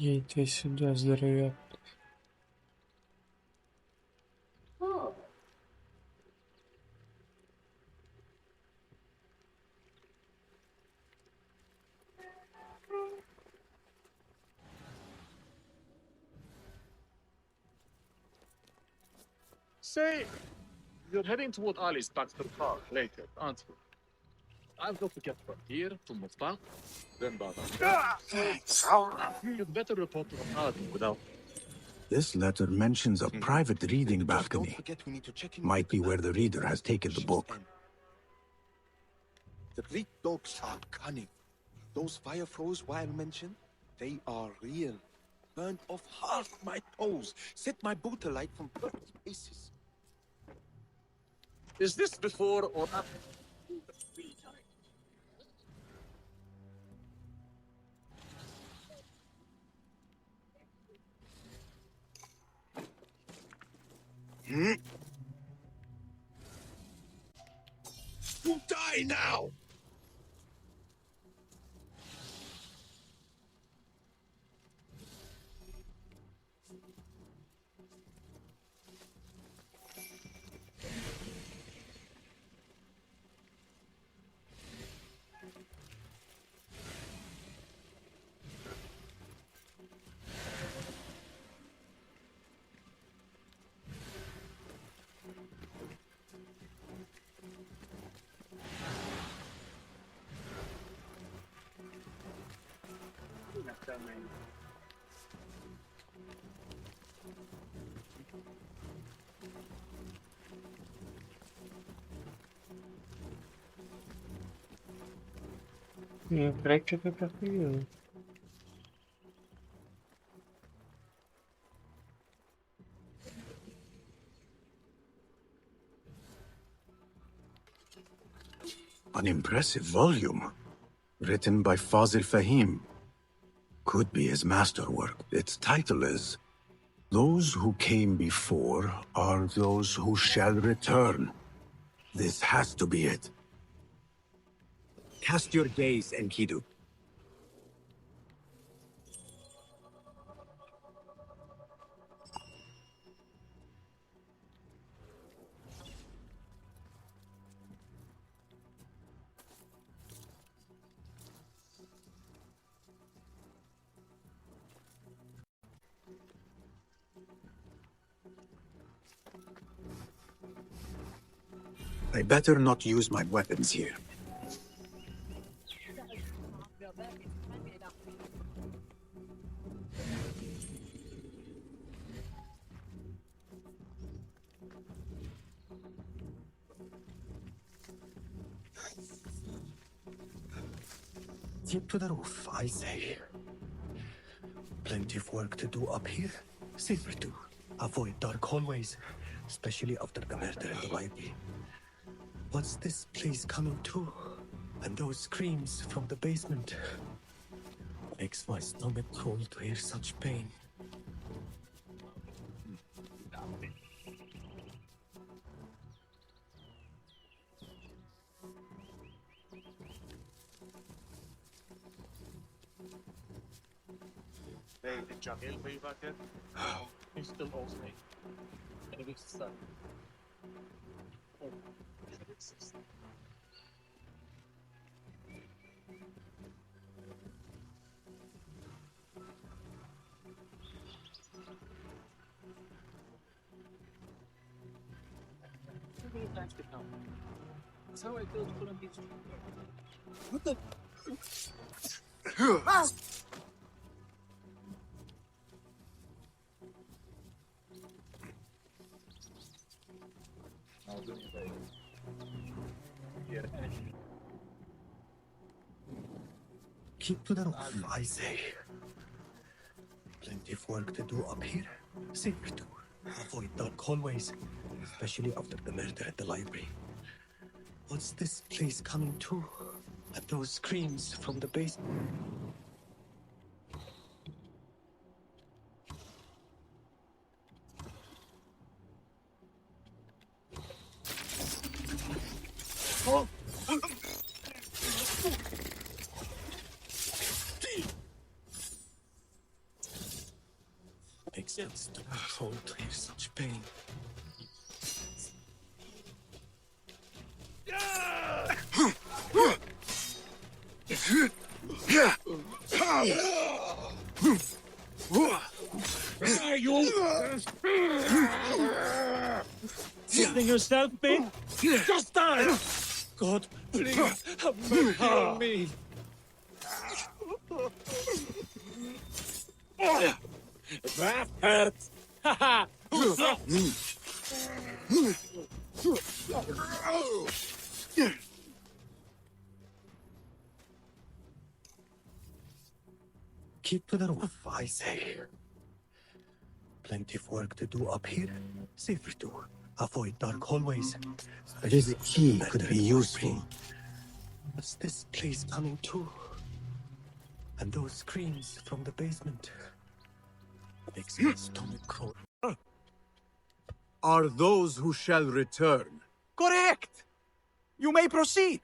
Йти сюди здоров'я. Say, you're heading toward Ali's Baxter Park later, aren't you? I've got to get from here to Mufta, then Baba. You'd better report to the Paladin without. This letter mentions a private reading balcony. Might be where the reader has taken the book. The Greek dogs are cunning. Those fire throws Weil mentioned, they are real. Burned off half my toes. Set my boot alight from 30 paces. Is this before or after? You die now! Ну, проект что-то проходил. An impressive volume. Written by Fazil Fahim. Could be his masterwork. Its title is Those Who Came Before Are Those Who Shall Return. This has to be it. Cast your gaze, Enkidu. I better not use my weapons here. Keep to the roof, I say. Plenty of work to do up here. Safer to avoid dark hallways, especially after the murder in the library. What's this place coming to? And those screams from the basement. Makes my stomach crawl to hear such pain. Hey, did Jamil pay you back yet? He still owes me. In a week's time. Oh, it's That's how I feel to put on these. What the? I'll do you a favor. Yeah. Keep to the roof, I say. Plenty of work to do up here. Safer to avoid dark hallways, especially after the murder at the library. What's this place coming to? And those screams from the basement. Oh. Fall to hear such pain. Are you killing yourself, mate? Just die! God, please have mercy on me. That hurts. Haha. Keep to the roof, I say. Plenty of work to do up here. Safer to avoid dark hallways. This key could be useful. What's this place coming to? And those screams from the basement. Makes my stomach crawl. Are those who shall return. Correct! You may proceed.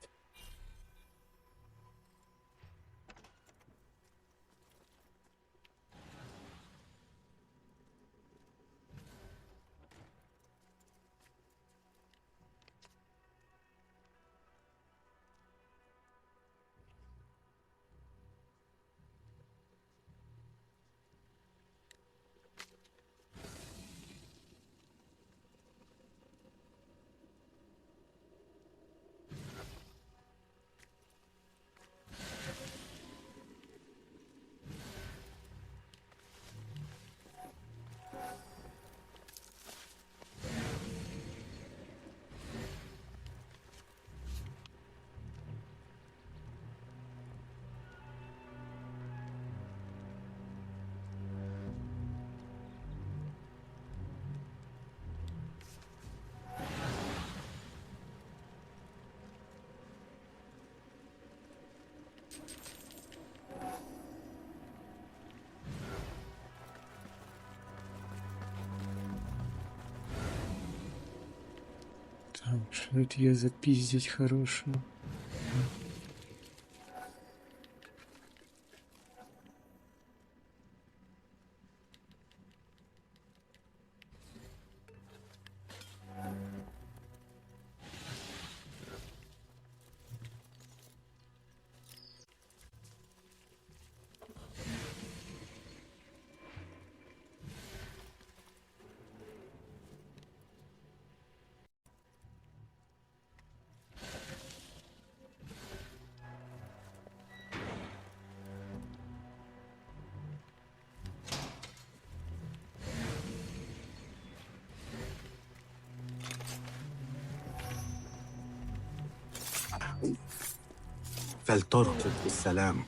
Там, что это я запиздить хорошего? فلتركض بالسلام.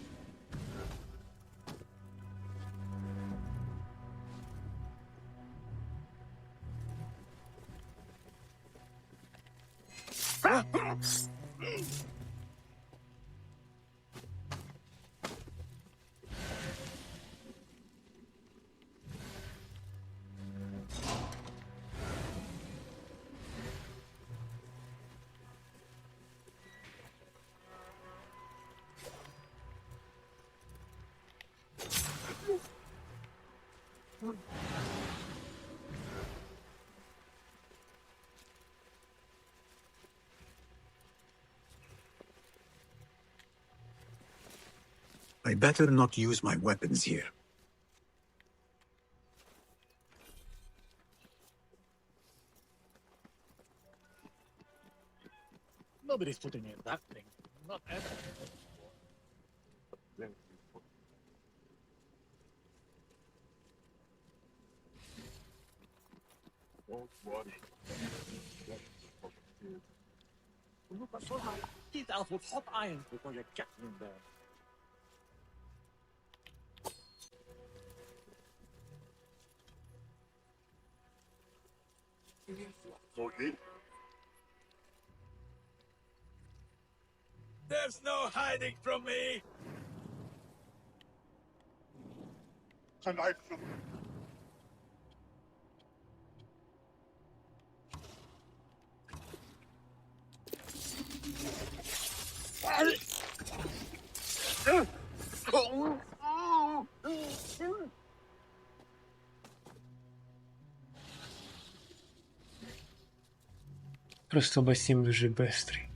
I better not use my weapons here. Nobody's putting in that thing. Not ever. Don't worry. Look بسرعة. Get out with hot iron before you get in there. There's no hiding from me! Can I... Просто Басім дуже бистрий.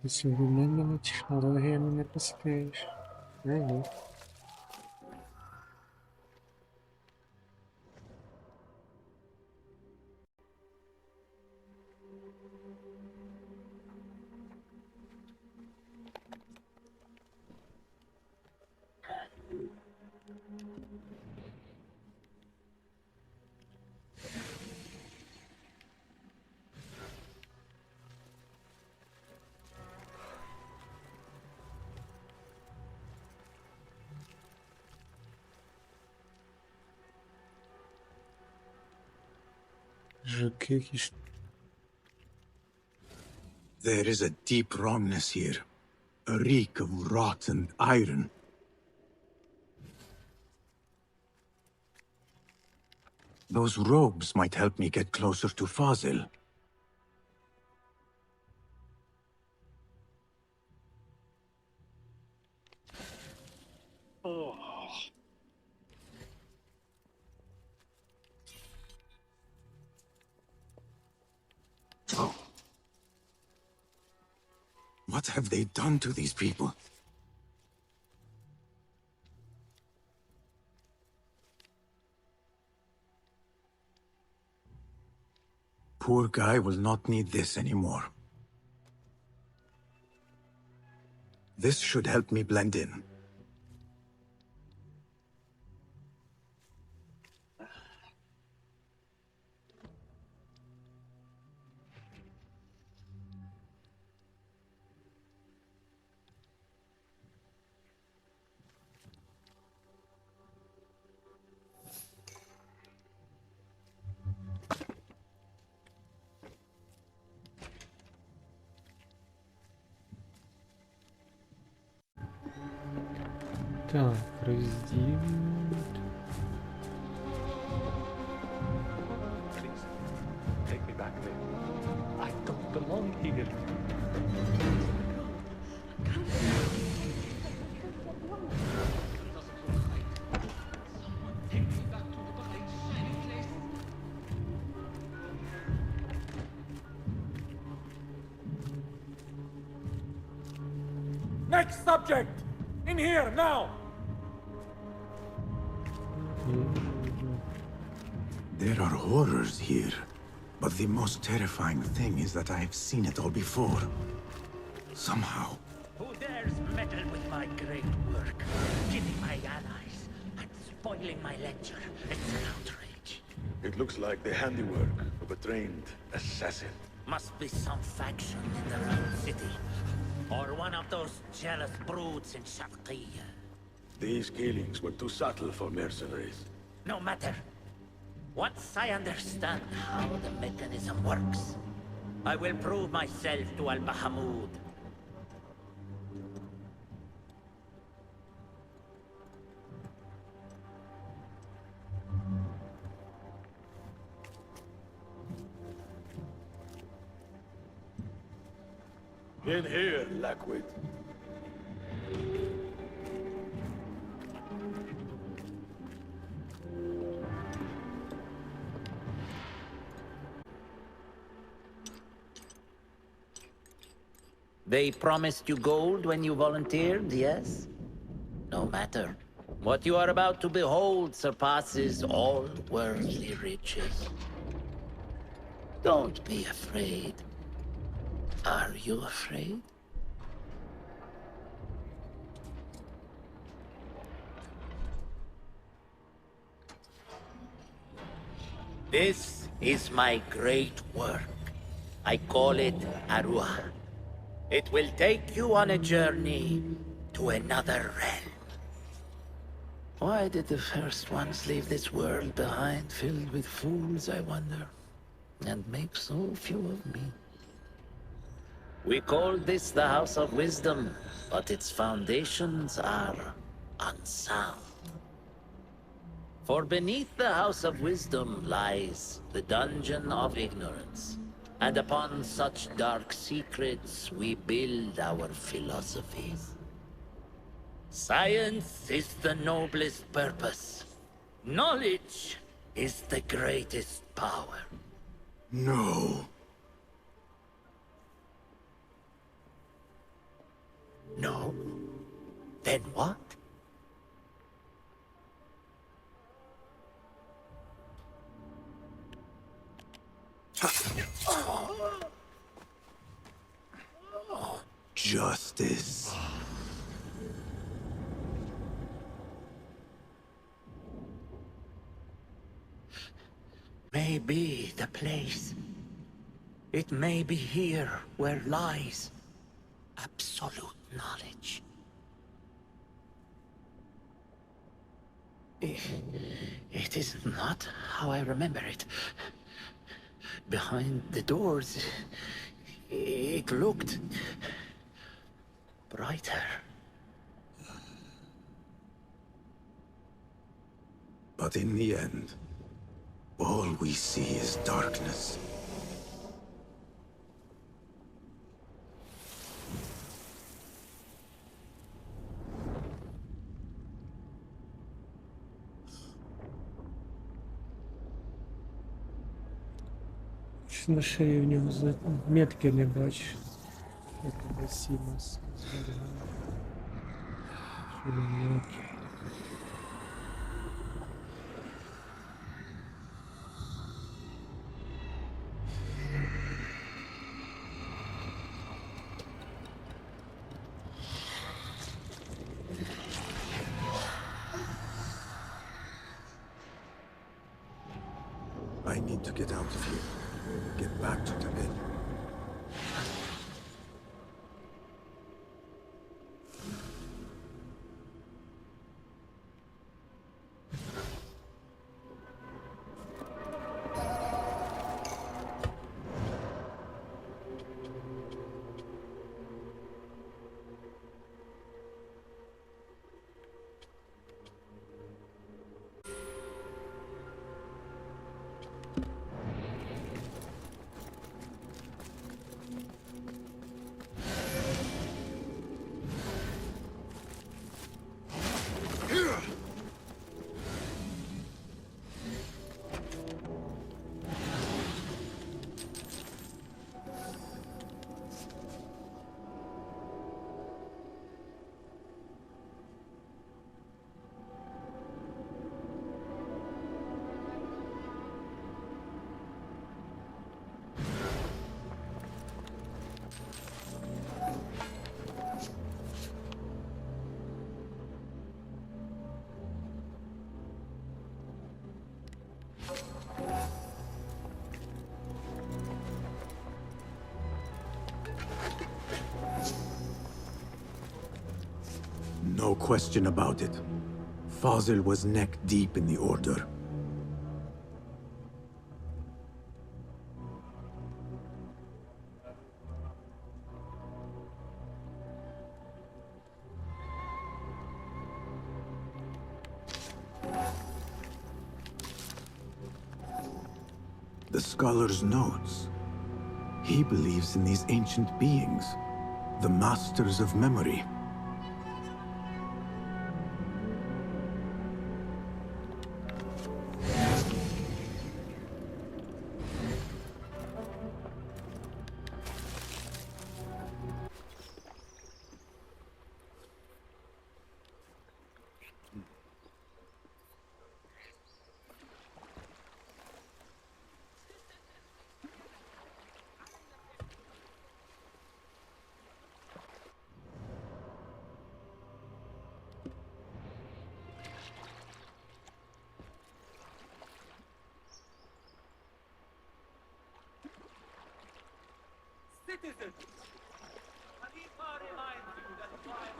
Современними технологіями не поспієш. Ага. Жуки якісь. There is a deep wrongness here. A reek of rotten iron. Those robes might help me get closer to Fazil. What have they done to these people? Poor guy will not need this anymore. This should help me blend in. Так, розділ. Take me back there. I don't belong here. Next subject! In here, now! There are horrors here, but the most terrifying thing is that I have seen it all before. Somehow. Who dares meddle with my great work, killing my allies and spoiling my lecture? It's an outrage. It looks like the handiwork of a trained assassin. Must be some faction in the round city. Or one of those jealous broods in Sharqiyya. These killings were too subtle for mercenaries. No matter. Once I understand how the mechanism works, I will prove myself to Al-Bahamud. In here, Lackwit. They promised you gold when you volunteered, yes? No matter. What you are about to behold surpasses all worldly riches. Don't be afraid. Are you afraid? This is my great work. I call it Arwah. It will take you on a journey to another realm. Why did the first ones leave this world behind, filled with fools, I wonder, and make so few of me? We call this the House of Wisdom, but its foundations are unsound. For beneath the House of Wisdom lies the Dungeon of Ignorance, And upon such dark secrets, we build our philosophies. Science is the noblest purpose. Knowledge is the greatest power. No. No? Then what? Justice. May be the place. It may be here where lies absolute knowledge. It is not how I remember it. Behind the doors, it looked brighter. But in the end, all we see is darkness. Щось на шиї в нього метки не бачу. Якого Сімас зберігає. Що не метки. I need to get out of here. Get back to the inn. No question about it. Fazil was neck deep in the Order. The scholar's notes. He believes in these ancient beings, the masters of memory. Citizens, Khalifa reminds you that while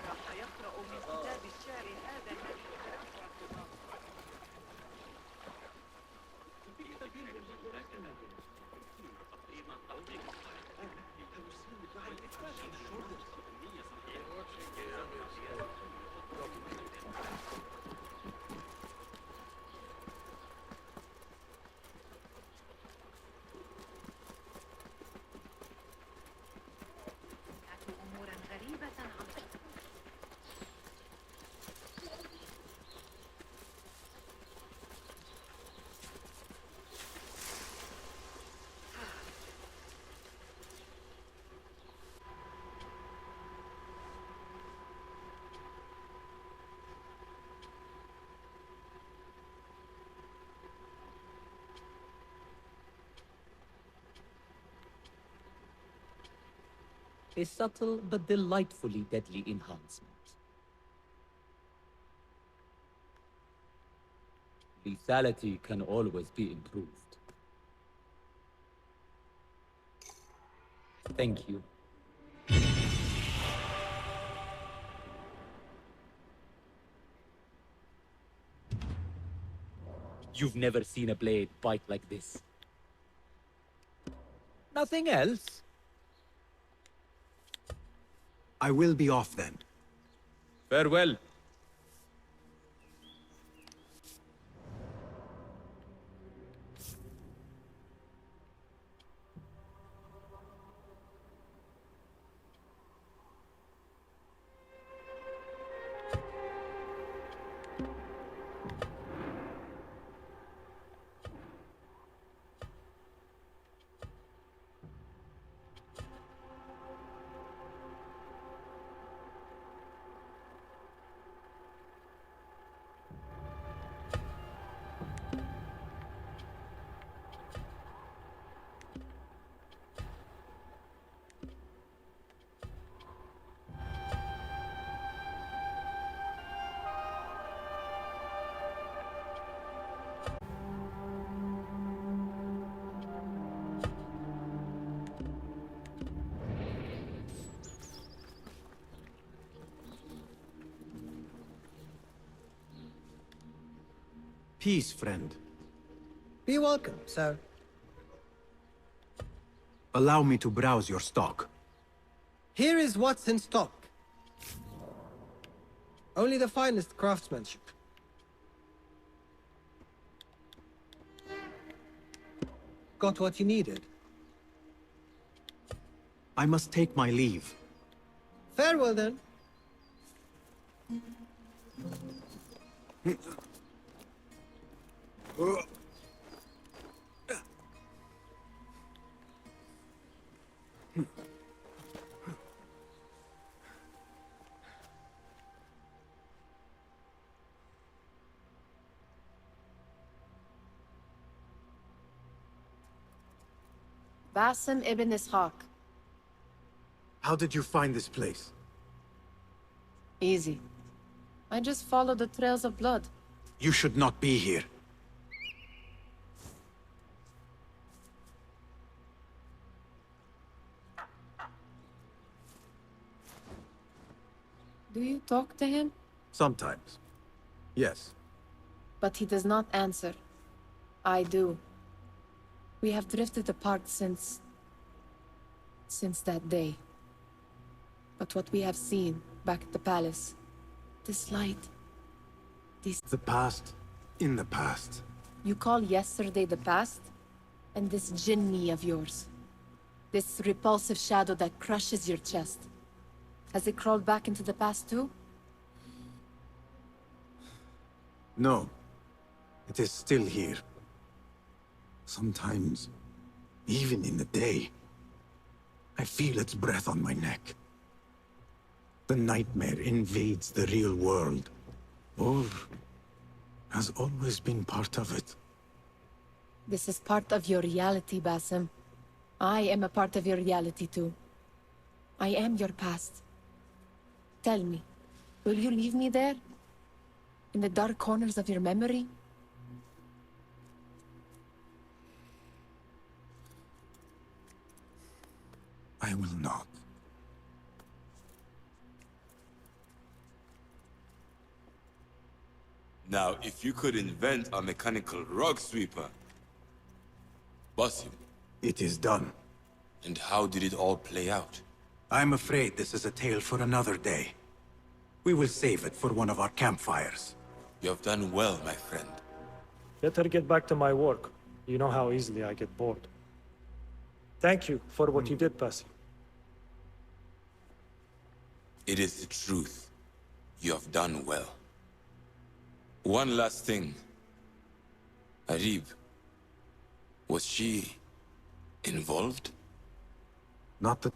راح يقرأ من A subtle but delightfully deadly enhancement. Lethality can always be improved. Thank you. You've never seen a blade bite like this. Nothing else? I will be off then. Farewell. Peace, friend. Be welcome, sir. Allow me to browse your stock. Here is what's in stock. Only the finest craftsmanship. Got what you needed. I must take my leave. Farewell, then. Basim ibn Ishaq. How did you find this place? Easy. I just followed the trails of blood. You should not be here. Do you talk to him? Sometimes. Yes. But he does not answer. I do. We have drifted apart since that day. But what we have seen back at the palace, this light, The past, in the past. You call yesterday the past? And this jinni of yours, this repulsive shadow that crushes your chest, has it crawled back into the past too? No. It is still here. Sometimes, even in the day, I feel its breath on my neck. The nightmare invades the real world, or has always been part of it. This is part of your reality, Basim. I am a part of your reality too. I am your past. Tell me, will you leave me there? In the dark corners of your memory? I will not. Now, if you could invent a mechanical rug sweeper. Basim. It is done. And how did it all play out? I'm afraid this is a tale for another day. We will save it for one of our campfires. You have done well, my friend. Better get back to my work. You know how easily I get bored. Thank you for what you did, Basim. It is the truth. You have done well. One last thing. Arib, was she involved? Not that